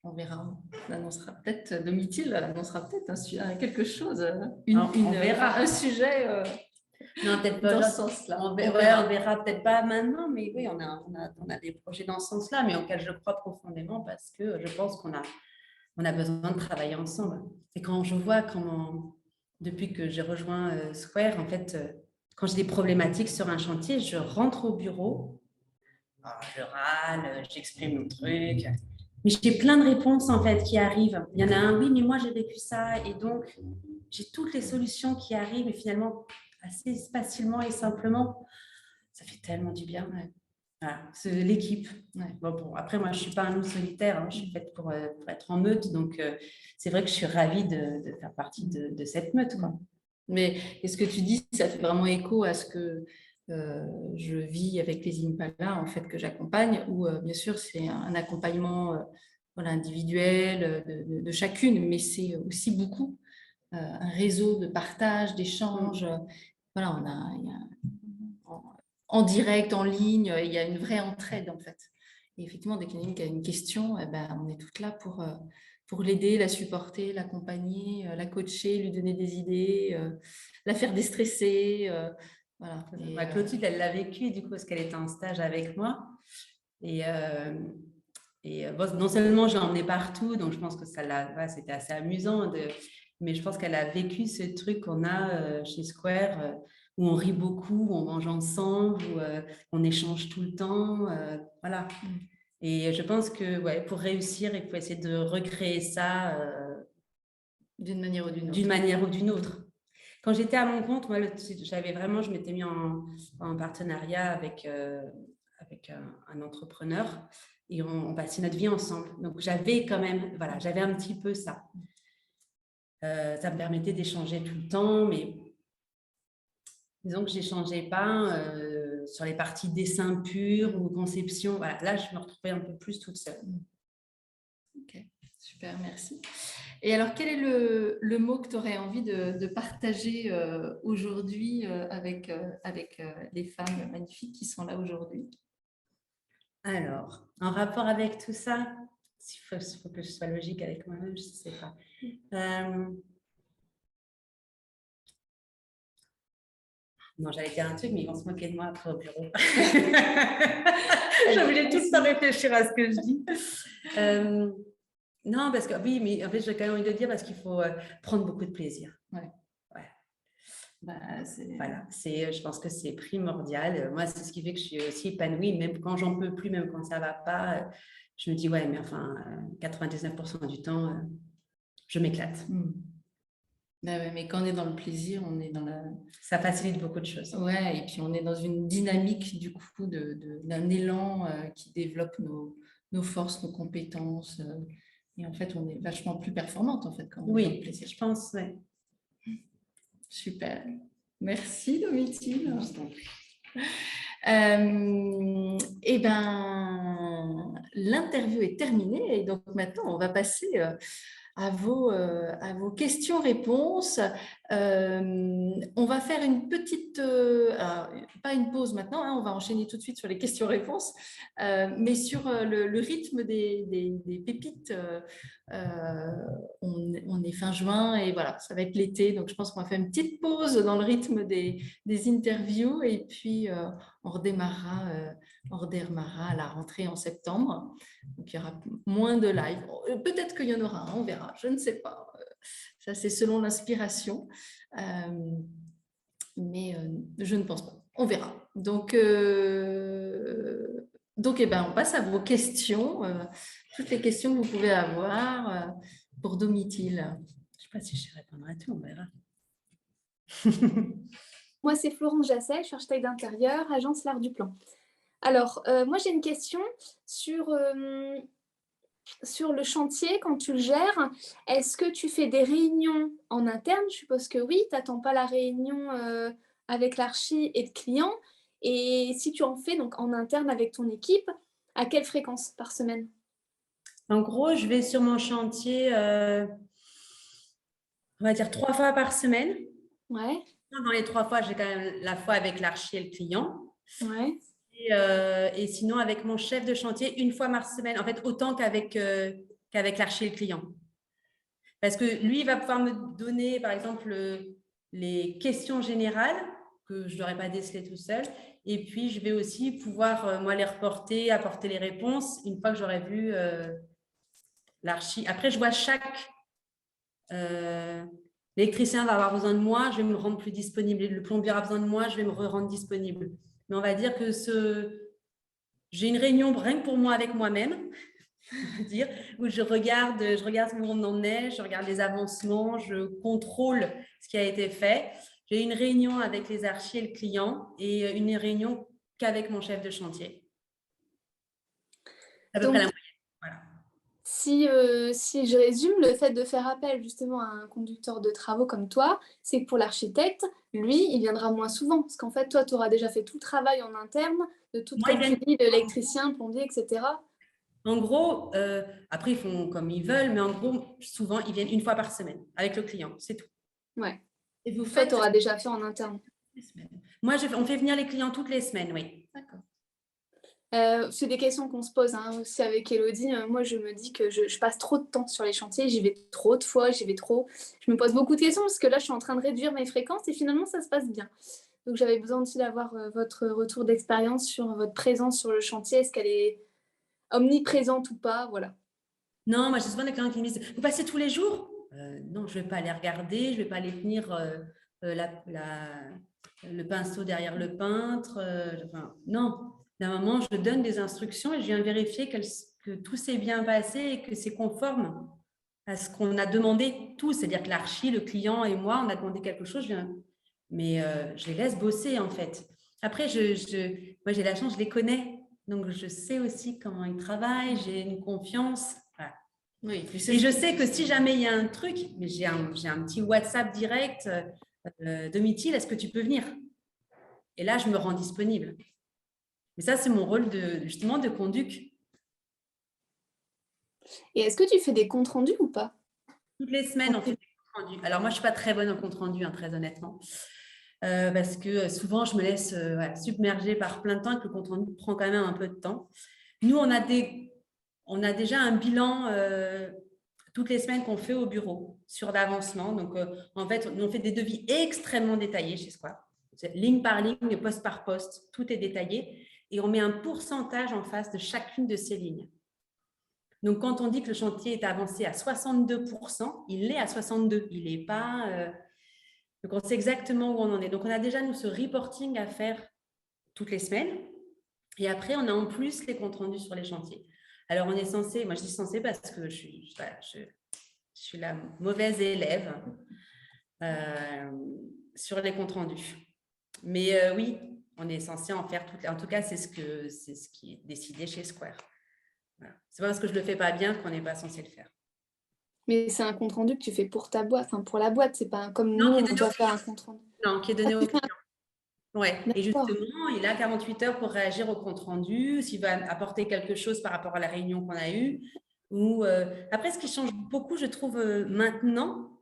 on verra, on annoncera peut-être, Domitil annoncera peut-être quelque chose, On verra. un sujet Non, peut-être pas dans ce genre, sens-là. on verra. verra peut-être pas maintenant, mais oui, on a des projets dans ce sens-là, mais auxquels je crois profondément parce que je pense on a besoin de travailler ensemble. Et quand je vois comment, depuis que j'ai rejoint Square, en fait, quand j'ai des problématiques sur un chantier, je rentre au bureau, je râle, j'exprime mon truc, mais j'ai plein de réponses en fait qui arrivent. Il y en a un, oui, mais moi j'ai vécu ça, et donc j'ai toutes les solutions qui arrivent, et finalement, assez facilement et simplement, ça fait tellement du bien. Ouais. Voilà, c'est l'équipe. Ouais. Bon, après, moi, je ne suis pas un loup solitaire, hein, je suis faite pour être en meute, donc c'est vrai que je suis ravie de faire partie de cette meute, quoi. Mais ce que tu dis, ça fait vraiment écho à ce que je vis avec les Impala, en fait, que j'accompagne, où bien sûr, c'est un accompagnement voilà, individuel de chacune, mais c'est aussi beaucoup un réseau de partage, d'échange. Voilà, il y a en direct, en ligne, il y a une vraie entraide, en fait. Et effectivement, dès qu'il y en a une qui a une question, eh ben, on est toutes là pour l'aider, la supporter, l'accompagner, la coacher, lui donner des idées, la faire déstresser. Voilà. Et, Clotilde, elle l'a vécu, du coup, parce qu'elle était en stage avec moi. Et bon, non seulement j'ai emmené partout, donc je pense que c'était assez amusant, mais je pense qu'elle a vécu ce truc qu'on a chez Square, où on rit beaucoup, où on mange ensemble, où on échange tout le temps. Voilà. Et je pense que ouais, pour réussir, il faut essayer de recréer ça d'une manière ou d'une autre. D'une manière ou d'une autre. Quand j'étais à mon compte, moi, je m'étais mis en partenariat avec un entrepreneur et on passait notre vie ensemble. Donc, j'avais quand même, voilà, j'avais un petit peu ça. Ça me permettait d'échanger tout le temps, mais disons que je n'échangeais pas sur les parties dessin pur ou conception. Voilà, là, je me retrouvais un peu plus toute seule. Ok, super, merci. Et alors, quel est le mot que tu aurais envie de partager aujourd'hui avec les femmes magnifiques qui sont là aujourd'hui? Alors, en rapport avec tout ça, il faut que je sois logique avec moi-même, je ne sais pas. Non, j'allais dire un truc, mais ils vont se moquer de moi après au bureau. J'ai obligé tout le temps réfléchir à ce que je dis. Non, parce que oui, mais en fait, j'ai quand même envie de dire parce qu'il faut prendre beaucoup de plaisir. Ouais. Bah, voilà, je pense que c'est primordial. Moi, c'est ce qui fait que je suis aussi épanouie, même quand j'en peux plus, même quand ça va pas. Je me dis, ouais, mais enfin, 99% du temps, je m'éclate. Ben ouais, mais quand on est dans le plaisir, on est dans la... Ça facilite beaucoup de choses. Ouais, et puis on est dans une dynamique du coup d'un élan qui développe nos forces, nos compétences. Et en fait, on est vachement plus performante en fait quand on est dans le plaisir. Je pense, ouais. Super. Merci Domitille. Eh ben, l'interview est terminée et donc maintenant on va passer à vos questions-réponses. On va faire une petite, pas une pause maintenant, hein, on va enchaîner tout de suite sur les questions-réponses, mais sur le rythme des pépites. On est fin juin et voilà, ça va être l'été, donc je pense qu'on va faire une petite pause dans le rythme des interviews et puis on redémarrera à la rentrée en septembre. Donc, il y aura moins de live. Peut-être qu'il y en aura un, on verra, je ne sais pas. Ça, c'est selon l'inspiration. Mais je ne pense pas. On verra. Donc eh ben, on passe à vos questions. Toutes les questions que vous pouvez avoir pour Domitille. Je ne sais pas si je sais répondre à tout, on verra. Moi, c'est Florence Jasset, je suis architecte d'intérieur, agence L'Art du Plan. Alors, moi, j'ai une question sur le chantier, quand tu le gères. Est-ce que tu fais des réunions en interne? Je suppose que oui, tu n'attends pas la réunion avec l'archi et le client. Et si tu en fais donc en interne avec ton équipe, à quelle fréquence par semaine? En gros, je vais sur mon chantier, on va dire 3 fois par semaine. Ouais, Dans les 3 fois, j'ai quand même la fois avec l'archi et le client. ouais. Et sinon, avec mon chef de chantier, 1 fois par semaine, en fait, autant qu'avec l'archi et le client. Parce que lui, il va pouvoir me donner, par exemple, les questions générales que je n'aurais pas décelées tout seul. Et puis, je vais aussi pouvoir, moi, les reporter, apporter les réponses une fois que j'aurai vu l'archi. Après, je vois chaque l'électricien va avoir besoin de moi, je vais me rendre plus disponible. Le plombier a besoin de moi, je vais me rendre disponible. Mais on va dire que j'ai une réunion rien que pour moi avec moi-même, dire, où je regarde où on en est, je regarde les avancements, je contrôle ce qui a été fait. J'ai une réunion avec les archis et le client et une réunion qu'avec mon chef de chantier. À peu près Donc, la moyenne. Voilà. si je résume, le fait de faire appel justement à un conducteur de travaux comme toi, c'est que pour l'architecte, lui, il viendra moins souvent. Parce qu'en fait, toi, tu auras déjà fait tout le travail en interne, de tout, Moi, ils comme tu viennent. dis, l'électricien, le plombier, etc. En gros, après, ils font comme ils veulent, mais en gros, souvent, ils viennent 1 fois par semaine avec le client, c'est tout. Ouais. Et vous Toi, tu faites auras déjà fait en interne. les semaines. Moi, on fait venir les clients toutes les semaines, oui. D'accord. C'est des questions qu'on se pose hein, aussi avec Elodie. Moi, je me dis que je passe trop de temps sur les chantiers, j'y vais trop de fois, j'y vais trop. Je me pose beaucoup de questions parce que là, je suis en train de réduire mes fréquences et finalement, ça se passe bien. Donc, j'avais besoin aussi d'avoir votre retour d'expérience sur votre présence sur le chantier. Est-ce qu'elle est omniprésente ou pas? Voilà. Non, moi, j'ai souvent des clients qui me disent, vous passez tous les jours? Non, je ne vais pas les regarder, je ne vais pas les tenir le pinceau derrière le peintre. Enfin, non, d'un moment, je donne des instructions et je viens vérifier que tout s'est bien passé et que c'est conforme à ce qu'on a demandé tous. C'est-à-dire que l'archi, le client et moi, on a demandé quelque chose, mais je les laisse bosser en fait. Après, moi, j'ai la chance, je les connais. Donc, je sais aussi comment ils travaillent, j'ai une confiance. Voilà. Oui, Et je sais que si jamais il y a un truc, mais j'ai un petit WhatsApp direct, Domitil, est-ce que tu peux venir? Et là, je me rends disponible. Mais ça, c'est mon rôle justement de conduc. Et est-ce que tu fais des comptes rendus ou pas? Toutes les semaines, on fait des comptes rendus. Alors, moi, je ne suis pas très bonne en compte rendu, hein, très honnêtement. Parce que souvent, je me laisse submerger par plein de temps et que le compte rendu prend quand même un peu de temps. Nous, on a déjà un bilan toutes les semaines qu'on fait au bureau sur l'avancement. Donc, en fait, on fait des devis extrêmement détaillés chez Square. Ligne par ligne, poste par poste, tout est détaillé. Et on met un pourcentage en face de chacune de ces lignes. Donc, quand on dit que le chantier est avancé à 62%, il est à 62%. Il n'est pas… Donc, on sait exactement où on en est. Donc, on a déjà, nous, ce reporting à faire toutes les semaines. Et après, on a en plus les comptes rendus sur les chantiers. Alors, on est censé, moi je dis censé parce que je suis la mauvaise élève sur les comptes rendus. Mais oui, on est censé en faire toutes. En tout cas, c'est ce qui est décidé chez Square. Voilà. C'est pas parce que je ne le fais pas bien qu'on n'est pas censé le faire. Mais c'est un compte rendu que tu fais pour ta boîte, enfin pour la boîte, c'est pas comme Non, nous, on doit faire un compte rendu. Non, qui est donné au client. Ouais. Et D'accord. justement, il a 48 heures pour réagir au compte rendu, s'il va apporter quelque chose par rapport à la réunion qu'on a eue. Après, ce qui change beaucoup, je trouve, maintenant,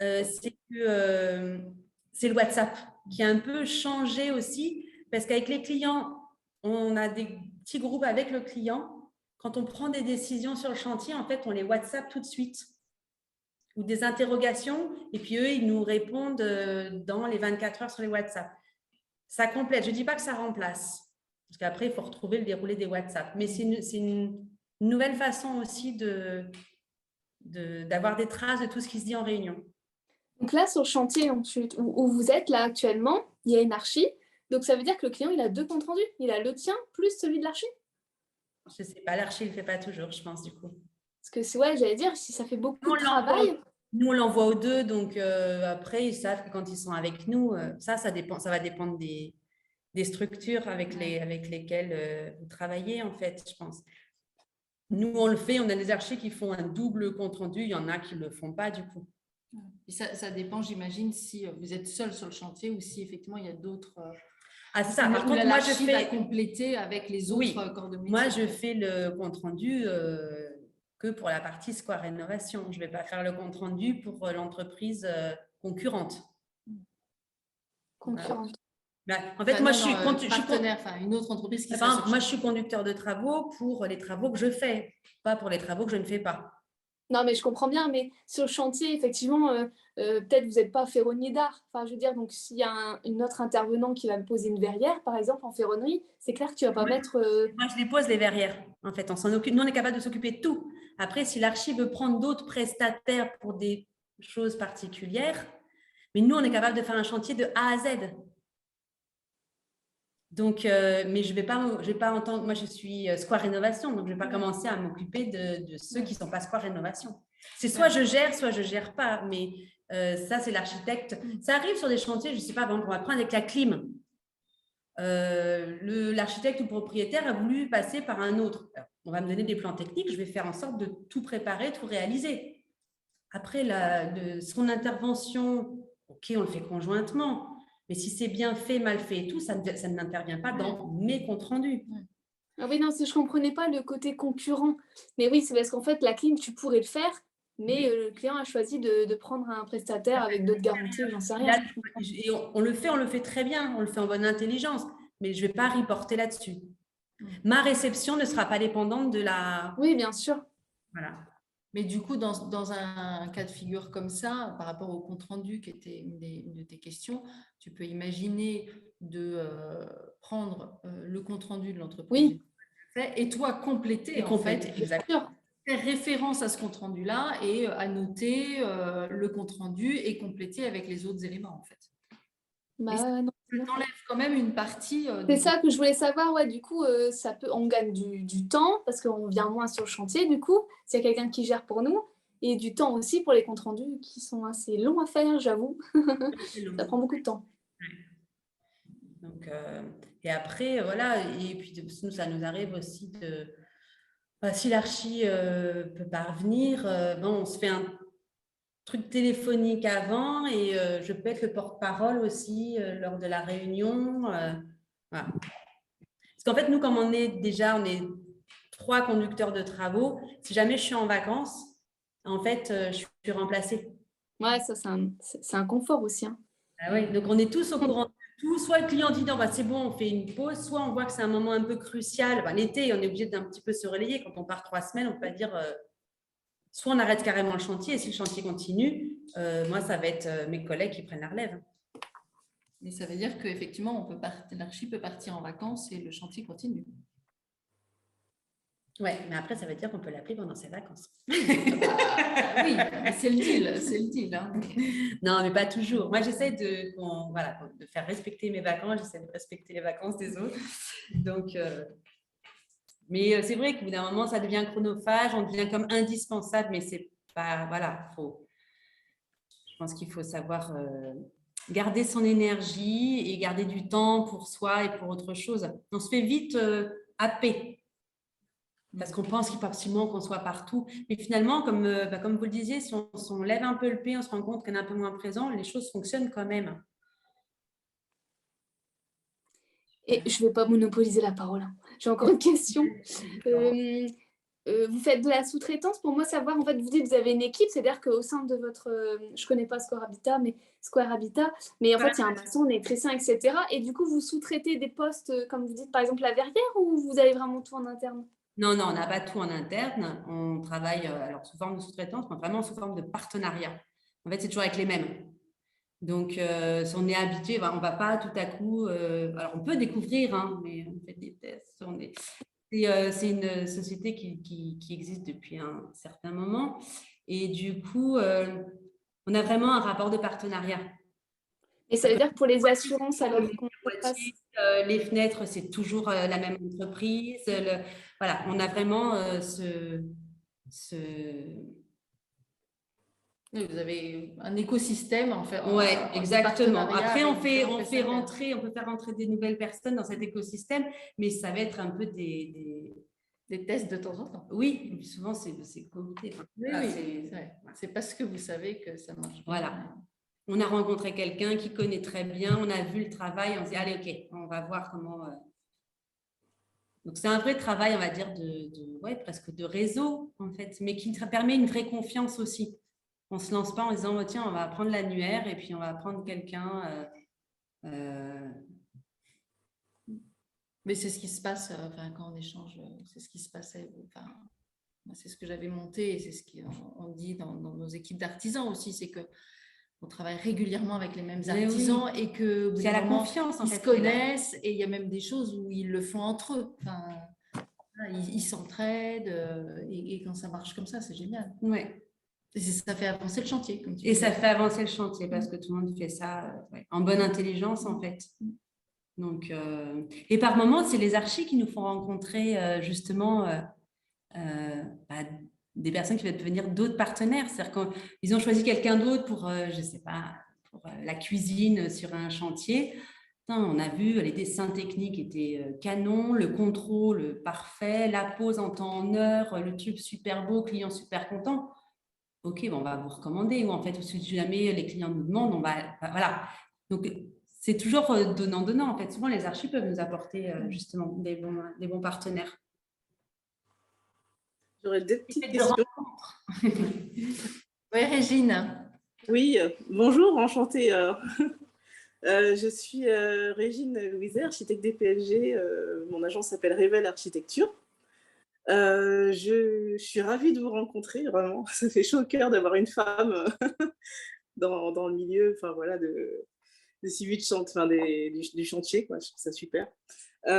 c'est que c'est le WhatsApp qui a un peu changé aussi, parce qu'avec les clients, on a des petits groupes avec le client. Quand on prend des décisions sur le chantier, en fait, on les WhatsApp tout de suite ou des interrogations, et puis eux, ils nous répondent dans les 24 heures sur les WhatsApp. Ça complète. Je ne dis pas que ça remplace, parce qu'après, il faut retrouver le déroulé des WhatsApp. Mais c'est une nouvelle façon aussi d'avoir des traces de tout ce qui se dit en réunion. Donc là, sur le chantier où vous êtes là actuellement, il y a une archi. Donc ça veut dire que le client, il a 2 comptes rendus. Il a le tien plus celui de l'archi. Je ne sais pas, l'archi, il ne le fait pas toujours, je pense, du coup. Parce que ouais, j'allais dire, si ça fait beaucoup de travail. Nous, on l'envoie aux deux, donc après, ils savent que quand ils sont avec nous, ça va dépendre des structures avec lesquelles vous travaillez, en fait, je pense. Nous, on le fait, on a des archis qui font un double compte-rendu, il y en a qui ne le font pas, du coup. Et ça dépend, j'imagine, si vous êtes seul sur le chantier ou si effectivement il y a d'autres… Ah, c'est ça. Par contre, moi, je fais… compléter avec les autres corps de métier. Moi, je fais le compte-rendu que pour la partie Square Rénovation. Je ne vais pas faire le compte-rendu pour l'entreprise concurrente. Concurrente. En fait, moi, je suis partenaire, une autre entreprise qui moi, je suis conducteur de travaux pour les travaux que je fais, pas pour les travaux que je ne fais pas. Non, mais je comprends bien, mais sur le chantier, effectivement, peut-être vous n'êtes pas ferronnier d'art. Enfin, je veux dire, donc s'il y a un autre intervenant qui va me poser une verrière, par exemple, en ferronnerie, c'est clair que tu ne vas pas mettre… Moi, je les pose, les verrières. En fait, on s'en occupe. Nous, on est capable de s'occuper de tout. Après, si l'archi veut prendre d'autres prestataires pour des choses particulières, mais nous, on est capable de faire un chantier de A à Z. Donc, mais je vais pas entendre. Moi, je suis Square Rénovation, donc je ne vais pas commencer à m'occuper de ceux qui ne sont pas Square Rénovation. C'est soit je gère pas. Mais ça, c'est l'architecte. Ça arrive sur des chantiers, je ne sais pas, on va prendre avec la clim. L'architecte ou le propriétaire a voulu passer par un autre. Alors, on va me donner des plans techniques, je vais faire en sorte de tout préparer, tout réaliser. Après, son intervention, ok, on le fait conjointement. Mais si c'est bien fait, mal fait et tout, ça n'intervient pas dans mes comptes rendus. Ah oui, non, je ne comprenais pas le côté concurrent. Mais oui, c'est parce qu'en fait, la clim, tu pourrais le faire, mais le client a choisi de prendre un prestataire avec d'autres garanties, j'en sais rien. Et on le fait très bien, on le fait en bonne intelligence, mais je ne vais pas reporter là-dessus. Ma réception ne sera pas dépendante de la… Oui, bien sûr. Voilà. Mais du coup, dans un cas de figure comme ça, par rapport au compte-rendu qui était une de tes questions, tu peux imaginer de prendre le compte-rendu de l'entreprise et toi compléter, exactement. Faire référence à ce compte-rendu-là et annoter le compte-rendu et compléter avec les autres éléments, en fait. Bah, non. Ça t'enlève quand même une partie. C'est ça que je voulais savoir. Ouais, du coup, on gagne du temps parce qu'on vient moins sur le chantier, du coup, s'il y a quelqu'un qui gère pour nous, et du temps aussi pour les comptes rendus qui sont assez longs à faire, j'avoue. Ça prend beaucoup de temps. Donc, et après, voilà, et puis nous, ça nous arrive aussi de… si l'archi peut pas revenir, on se fait un truc téléphonique avant et je peux être le porte-parole aussi lors de la réunion. Voilà. Parce qu'en fait, nous, comme on est 3 conducteurs de travaux, si jamais je suis en vacances, en fait, je suis remplacée. Ouais, ça, c'est un confort aussi. Hein. Ah oui, donc on est tous au courant de tout. Soit le client dit non, c'est bon, on fait une pause, soit on voit que c'est un moment un peu crucial. L'été, on est obligé d'un petit peu se relayer. Quand on part 3 semaines, on ne peut pas dire soit on arrête carrément le chantier, et si le chantier continue, moi, ça va être mes collègues qui prennent la relève. Mais ça veut dire qu'effectivement, l'archi peut partir en vacances et le chantier continue. Oui, mais après, ça veut dire qu'on peut l'appeler pendant ses vacances. Oui, c'est le deal. Hein. Non, mais pas toujours. Moi, j'essaie de faire respecter mes vacances, j'essaie de respecter les vacances des autres. Donc, mais c'est vrai qu'au bout d'un moment, ça devient chronophage, on devient comme indispensable, mais c'est pas… Voilà, je pense qu'il faut savoir garder son énergie et garder du temps pour soi et pour autre chose. On se fait vite happer. Parce qu'on pense qu'il faut absolument qu'on soit partout. Mais finalement, comme vous le disiez, si on lève un peu le pied, on se rend compte qu'on est un peu moins présent, les choses fonctionnent quand même. Et je ne vais pas monopoliser la parole. Hein. J'ai encore une question. Vous faites de la sous-traitance. Pour moi, savoir, en fait, vous dites que vous avez une équipe, c'est-à-dire qu'au sein de votre… je ne connais pas Square Habitat, mais en fait, il y a un maçon, des électricien, etc. Et du coup, vous sous-traitez des postes, comme vous dites, par exemple, la verrière, ou vous avez vraiment tout en interne ? Non, on n'a pas tout en interne. On travaille alors sous forme de sous-traitance, mais vraiment sous forme de partenariat. En fait, c'est toujours avec les mêmes. Donc, si on est habitué, on ne va pas tout à coup… alors, on peut découvrir, hein, mais on fait des tests. C'est une société qui existe depuis un certain moment. Et du coup, on a vraiment un rapport de partenariat. Et ça veut dire pour les assurances, alors qu'on passe… les fenêtres, c'est toujours la même entreprise. Voilà, on a vraiment Vous avez un écosystème en fait. Oui, exactement. Après, on peut faire rentrer des nouvelles personnes dans cet écosystème, mais ça va être un peu des tests de temps en temps. Oui, souvent c'est coopté. C'est parce que vous savez que ça marche. Voilà. On a rencontré quelqu'un qui connaît très bien, on a vu le travail, on s'est dit, allez, ok, on va voir comment… Donc, c'est un vrai travail, on va dire, ouais, presque de réseau, en fait, mais qui permet une vraie confiance aussi. On ne se lance pas en disant, oh, tiens, on va prendre l'annuaire et puis on va prendre quelqu'un. Mais c'est ce qui se passe quand on échange, c'est ce qui se passait. Enfin, c'est ce que j'avais monté et c'est ce qu'on dit dans nos équipes d'artisans aussi, c'est qu'on travaille régulièrement avec les mêmes artisans et que il y a la confiance, en ils fait, se connaissent et il y a même des choses où ils le font entre eux. Enfin, ils s'entraident et quand ça marche comme ça, c'est génial. Ouais. Et ça fait avancer le chantier. Comme tu Et dis. ça fait avancer le chantier parce que tout le monde fait ça en bonne intelligence, en fait. Donc, et par moments, c'est les archis qui nous font rencontrer justement bah, des personnes qui vont devenir d'autres partenaires. C'est-à-dire qu'ils ont choisi quelqu'un d'autre pour, je ne sais pas, pour la cuisine sur un chantier. Putain, on a vu, les dessins techniques étaient canons, le contrôle parfait, la pose en temps en heure, le tube super beau, client super content. Ok, bon, on va vous recommander. Ou en fait, si jamais les clients nous demandent, on va voilà. Donc, c'est toujours donnant-donnant. En fait, souvent, les archives peuvent nous apporter justement des bons partenaires. J'aurais deux petites questions. Oui, Régine. Oui, bonjour, enchantée. Je suis Régine Louiset, architecte DPLG. Mon agence s'appelle Révèle Architecture. Je suis ravie de vous rencontrer, vraiment. Ça fait chaud au cœur d'avoir une femme dans le milieu, enfin voilà, des civils de chantier, enfin, du chantier, quoi. Je trouve ça super.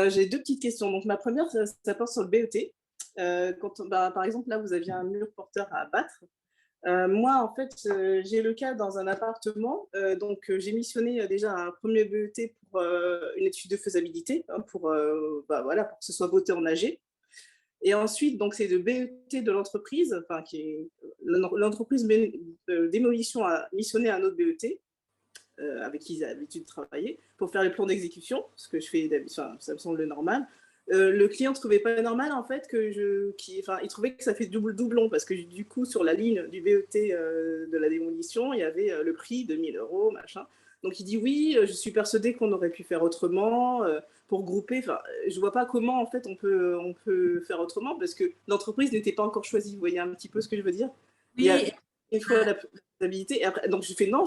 J'ai deux petites questions. Donc ma première, ça porte sur le BET. Par exemple, là, vous aviez un mur porteur à abattre. Moi, en fait, j'ai le cas dans un appartement. Donc, j'ai missionné déjà un premier BET pour une étude de faisabilité, hein, voilà, pour que ce soit voté en AG. Et ensuite, donc, c'est le BET de l'entreprise, enfin, l'entreprise démolition a missionné un autre BET avec qui ils ont l'habitude de travailler pour faire les plans d'exécution, ce que je fais d'habitude, ça me semble normal. Le client ne trouvait pas normal, en fait, il trouvait que ça fait doublon, parce que du coup, sur la ligne du BET de la démolition, il y avait le prix de 1 000 €, machin. Donc, il dit oui, je suis persuadé qu'on aurait pu faire autrement pour grouper. Enfin, je ne vois pas comment, en fait, on peut faire autrement, parce que l'entreprise n'était pas encore choisie. Vous voyez un petit peu ce que je veux dire? Oui. Il faut la faisabilité. Et après, donc, je fais non,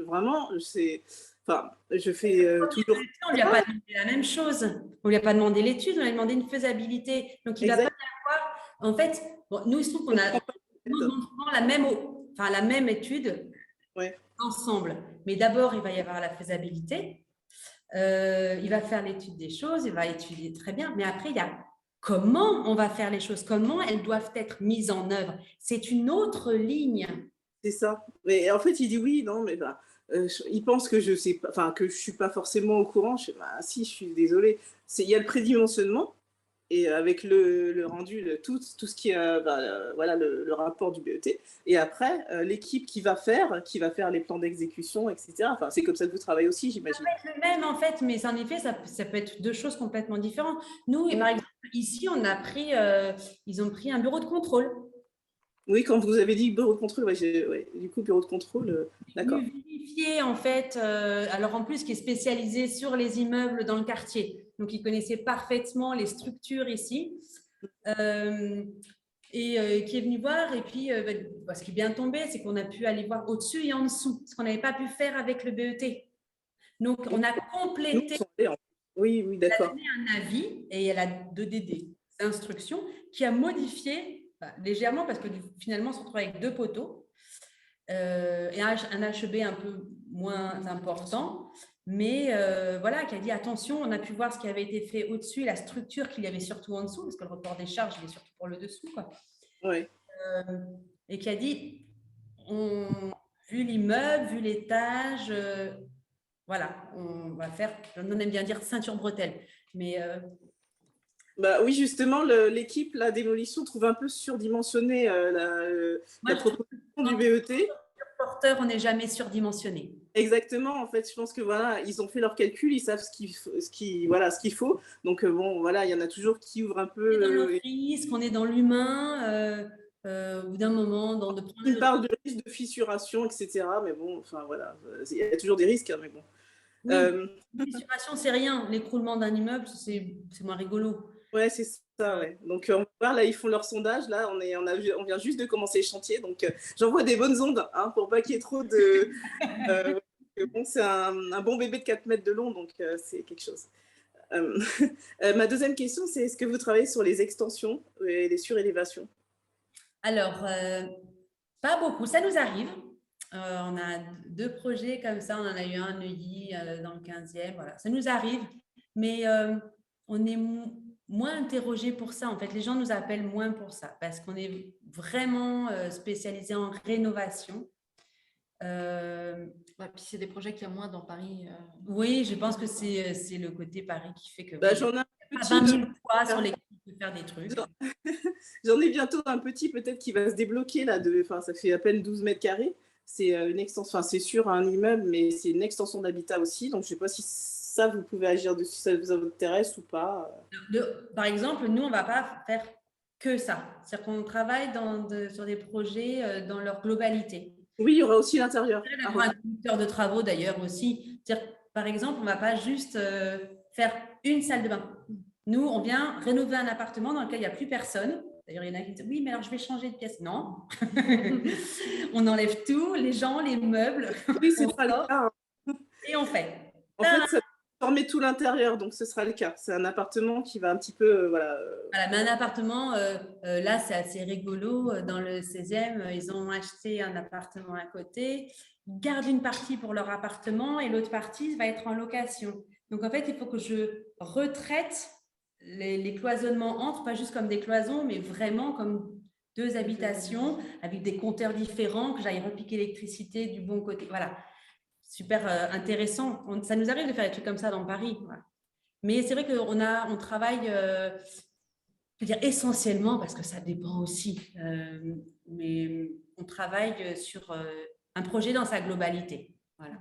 vraiment, c'est... Enfin, je fais toujours... On ne lui a pas demandé la même chose. On ne lui a pas demandé l'étude, on lui a demandé une faisabilité. Donc, il ne va pas y avoir… En fait, bon, nous, il se trouve qu'on a la même étude ensemble. Mais d'abord, il va y avoir la faisabilité. Il va faire l'étude des choses, il va étudier très bien. Mais après, il y a comment on va faire les choses, comment elles doivent être mises en œuvre. C'est une autre ligne. C'est ça. Mais en fait, il dit oui, non, mais il pense que je sais pas, enfin que je suis pas forcément au courant. Si, je suis désolée. Il y a le prédimensionnement et avec le rendu, tout ce qui est voilà le rapport du BET. Et après, l'équipe qui va faire les plans d'exécution, etc. Enfin, c'est comme ça que vous travaillez aussi, j'imagine. Ça peut être le même en fait, mais en effet, ça peut être deux choses complètement différentes. Nous, par exemple, ici, ils ont pris un bureau de contrôle. Oui, quand vous avez dit bureau de contrôle, du coup, bureau de contrôle, d'accord. Vérifier, en fait, alors en plus, qui est spécialisé sur les immeubles dans le quartier. Donc, il connaissait parfaitement les structures ici. Qui est venu voir. Et puis, ce qui est bien tombé, c'est qu'on a pu aller voir au-dessus et en dessous, ce qu'on n'avait pas pu faire avec le BET. Donc, on a complété. Oui, d'accord. Elle a donné un avis et elle a donné des instructions qui a modifié légèrement parce que finalement, on se retrouve avec 2 poteaux et un HB un peu moins important. Mais voilà, qui a dit attention, on a pu voir ce qui avait été fait au-dessus, la structure qu'il y avait surtout en dessous, parce que le report des charges, il est surtout pour le dessous, quoi. Oui. Et qui a dit, vu l'immeuble, vu l'étage, voilà, on va faire, on aime bien dire ceinture bretelle, mais… oui, justement, l'équipe, la démolition, trouve un peu surdimensionnée la proposition du BET. Les porteurs, on n'est jamais surdimensionné. Exactement, en fait, je pense que voilà, ils ont fait leurs calculs, ils savent ce qu'il faut. Donc bon, voilà, il y en a toujours qui ouvrent un peu. On est dans le risque, on est dans l'humain, ou d'un moment, de prendre. Ils parlent de risque de fissuration, etc. Mais bon, enfin voilà, il y a toujours des risques, mais bon. Oui, fissuration, c'est rien. L'écroulement d'un immeuble, c'est moins rigolo. Ouais, c'est ça, ouais. Donc, on va voir, là, ils font leur sondage. Là, on vient juste de commencer les chantiers. Donc, j'envoie des bonnes ondes hein, pour pas qu'il y ait trop de. euh, bon, c'est un bon bébé de 4 mètres de long, donc c'est quelque chose. Euh, ma deuxième question, c'est est-ce que vous travaillez sur les extensions et les surélévations? Alors, pas beaucoup, ça nous arrive. On a 2 projets comme ça, on en a eu un à Neuilly dans le 15e, voilà. Ça nous arrive, mais on est moins interrogé pour ça. En fait, les gens nous appellent moins pour ça parce qu'on est vraiment spécialisé en rénovation. Ouais, puis c'est des projets qu'il y a moins dans Paris. Oui, je pense que c'est le côté Paris qui fait que Bah, oui, j'en ai un il y a petit. 20 000 fois sur lesquels on peut faire des trucs. J'en ai bientôt un petit peut-être qui va se débloquer là. Enfin, ça fait à peine 12 mètres carrés. C'est une extension, enfin, c'est sur un immeuble, mais c'est une extension d'habitat aussi. Donc, je ne sais pas si ça, vous pouvez agir dessus, ça vous intéresse ou pas. Par exemple, nous, on ne va pas faire que ça. C'est-à-dire qu'on travaille sur des projets dans leur globalité. Oui, il y aura aussi l'intérieur. D'avoir un conducteur de travaux d'ailleurs aussi. Par exemple, on ne va pas juste faire une salle de bain. Nous, on vient rénover un appartement dans lequel il n'y a plus personne. D'ailleurs, il y en a qui disent oui, mais alors je vais changer de pièce. Non, on enlève tout, les gens, les meubles. Oui, c'est pas le cas. Et on fait. En fait, ça former tout l'intérieur, donc ce sera le cas. C'est un appartement qui va un petit peu, voilà. Voilà, mais un appartement, là, c'est assez rigolo. Dans le 16e, ils ont acheté un appartement à côté, ils gardent une partie pour leur appartement et l'autre partie va être en location. Donc, en fait, il faut que je retraite les cloisonnements entre, pas juste comme des cloisons, mais vraiment comme 2 habitations avec des compteurs différents, que j'aille repiquer l'électricité du bon côté. Voilà, super intéressant. Ça nous arrive de faire des trucs comme ça dans Paris. Voilà. Mais c'est vrai qu'on travaille, je veux dire essentiellement, parce que ça dépend aussi, mais on travaille sur un projet dans sa globalité. Voilà.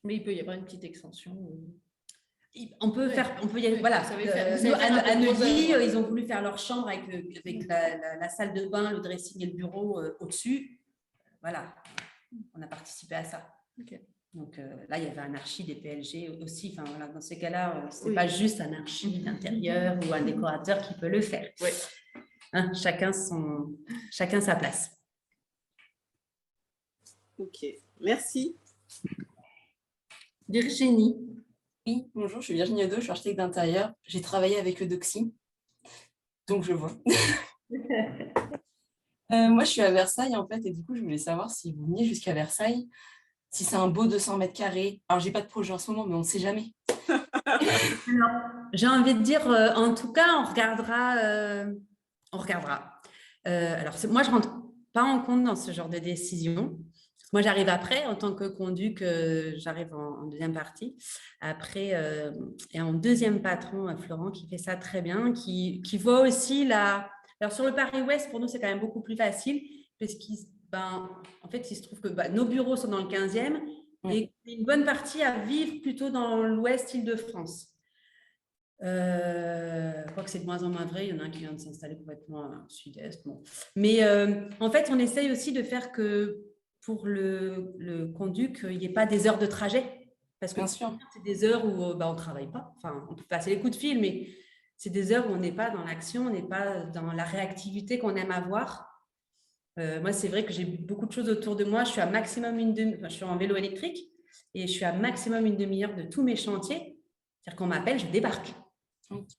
Mais il peut y avoir une petite extension. On peut faire, on peut y aller, voilà. À Neuilly, ils ont voulu faire leur chambre avec la salle de bain, le dressing et le bureau au-dessus. Voilà, on a participé à ça. Okay. Donc là, il y avait un archi des PLG aussi. Enfin, voilà, dans ces cas-là, ce n'est pas juste un archi d'intérieur ou un décorateur qui peut le faire. Oui. Hein, chacun sa place. Ok, merci. Virginie. Oui, bonjour, je suis Virginie Odo, je suis architecte d'intérieur. J'ai travaillé avec Eudoxie, donc je vois. Moi, je suis à Versailles, en fait, et du coup, je voulais savoir si vous veniez jusqu'à Versailles, si c'est un beau 200 mètres carrés. Alors, j'ai pas de projet en ce moment, mais on ne sait jamais. J'ai envie de dire, en tout cas, on regardera. Alors, moi, je ne rentre pas en compte dans ce genre de décision. Moi, j'arrive après, en tant que conduc, j'arrive en deuxième partie. Après, et en deuxième patron, Florent, qui fait ça très bien, qui voit aussi la... Alors, sur le Paris-Ouest, pour nous, c'est quand même beaucoup plus facile, parce en fait, il se trouve que nos bureaux sont dans le 15e, et une bonne partie à vivre plutôt dans l'Ouest Île-de-France. Je crois que c'est de moins en moins vrai. Il y en a un qui vient de s'installer complètement au sud-est. Bon. Mais en fait, on essaye aussi de faire que pour le conduc, il n'y ait pas des heures de trajet. Parce que c'est des heures où on ne travaille pas. Enfin, on peut passer les coups de fil, mais c'est des heures où on n'est pas dans l'action, on n'est pas dans la réactivité qu'on aime avoir. Moi, c'est vrai que j'ai beaucoup de choses autour de moi. Je suis à maximum je suis en vélo électrique et je suis à maximum une demi-heure de tous mes chantiers. C'est-à-dire qu'on m'appelle, je débarque.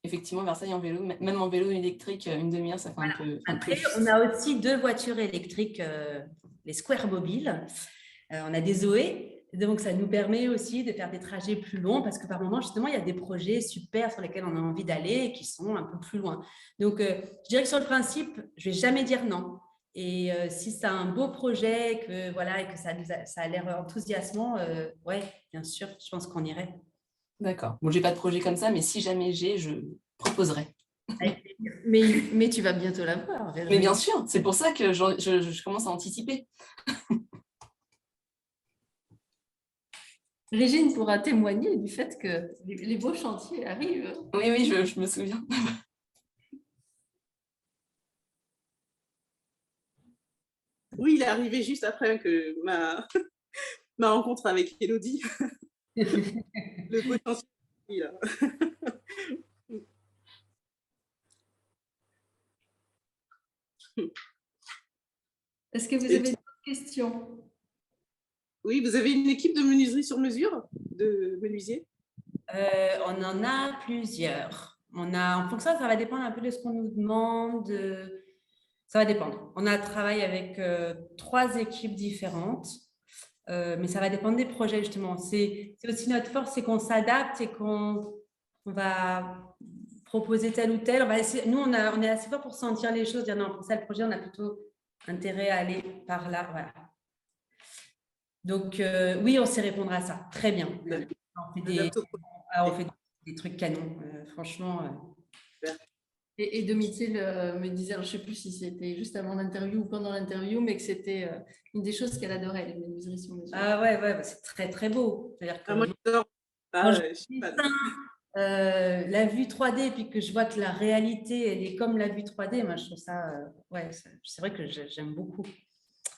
Effectivement, Versailles en vélo, même en vélo électrique, une demi-heure, ça fait un peu. Après, on a aussi 2 voitures électriques, les Square Mobiles. On a des Zoé, donc ça nous permet aussi de faire des trajets plus longs parce que par moment, justement, il y a des projets super sur lesquels on a envie d'aller et qui sont un peu plus loin. Donc, je dirais que sur le principe, je ne vais jamais dire non. Et si c'est un beau projet et que ça a l'air enthousiasmant, ouais, bien sûr, je pense qu'on irait. D'accord. Bon, j'ai pas de projet comme ça, mais si jamais je proposerai. Mais tu vas bientôt l'avoir. Mais bien sûr, c'est pour ça que je commence à anticiper. Régine pourra témoigner du fait que les beaux chantiers arrivent. Oui, je me souviens. Oui, il est arrivé juste après que ma rencontre avec Élodie. Le beau chantier. Est-ce que vous avez d'autres questions? Oui, vous avez une équipe de menuiserie sur mesure, de menuisiers? On en a plusieurs. En fonction, ça va dépendre un peu de ce qu'on nous demande. Ça va dépendre. On a travaillé avec 3 équipes différentes, mais ça va dépendre des projets, justement. C'est aussi notre force, c'est qu'on s'adapte et qu'on va proposer tel ou tel. On va essayer, nous, on est assez fort pour sentir les choses, dire non, pour ça, le projet, on a plutôt intérêt à aller par là. Voilà. Donc, oui, on sait répondre à ça. Très bien. On fait des trucs canons, franchement. Et Domitil me disait, alors, je ne sais plus si c'était juste avant l'interview ou pendant l'interview, mais que c'était une des choses qu'elle adorait, les menuiseries sur mesure. Ah ouais, ouais, c'est très, très beau. C'est-à-dire que moi, j'adore. La vue 3D, et puis que je vois que la réalité, elle est comme la vue 3D, moi, je trouve ça, ouais, c'est vrai que j'aime beaucoup.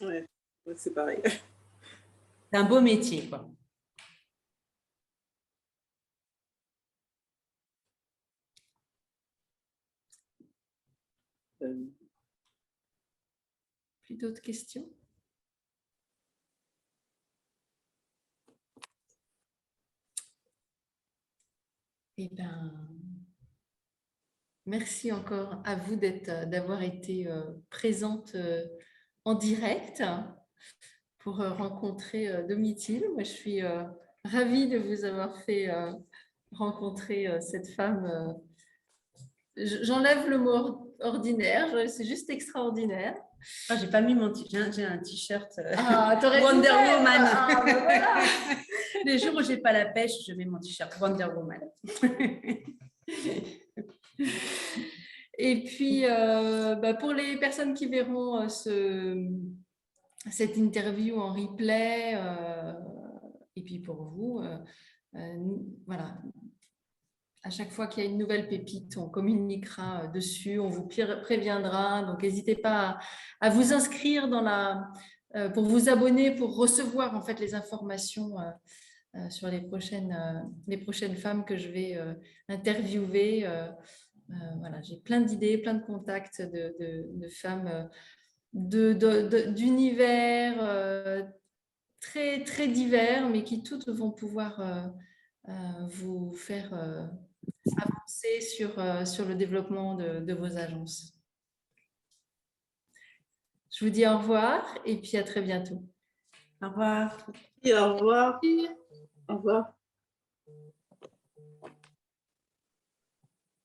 Ouais, c'est pareil. C'est un beau métier, quoi. Plus d'autres questions? Eh bien, merci encore à vous d'avoir été présente en direct pour rencontrer Domitil. Moi, je suis ravie de vous avoir fait rencontrer cette femme. J'enlève le mot ordinaire, c'est juste extraordinaire. Ah, j'ai pas mis j'ai un t-shirt Wonder Woman. Ah, ben voilà. Les jours où j'ai pas la pêche, je mets mon t-shirt Wonder Woman. Et puis, pour les personnes qui verront cette interview en replay, et puis pour vous, voilà. À chaque fois qu'il y a une nouvelle pépite, on communiquera dessus, on vous préviendra. Donc, n'hésitez pas à vous inscrire pour vous abonner, pour recevoir en fait les informations sur les prochaines femmes que je vais interviewer. Voilà, j'ai plein d'idées, plein de contacts de femmes d'univers très, très divers, mais qui toutes vont pouvoir vous faire avancer sur le développement de vos agences. Je vous dis au revoir et puis à très bientôt. Au revoir. Et au revoir. Au revoir.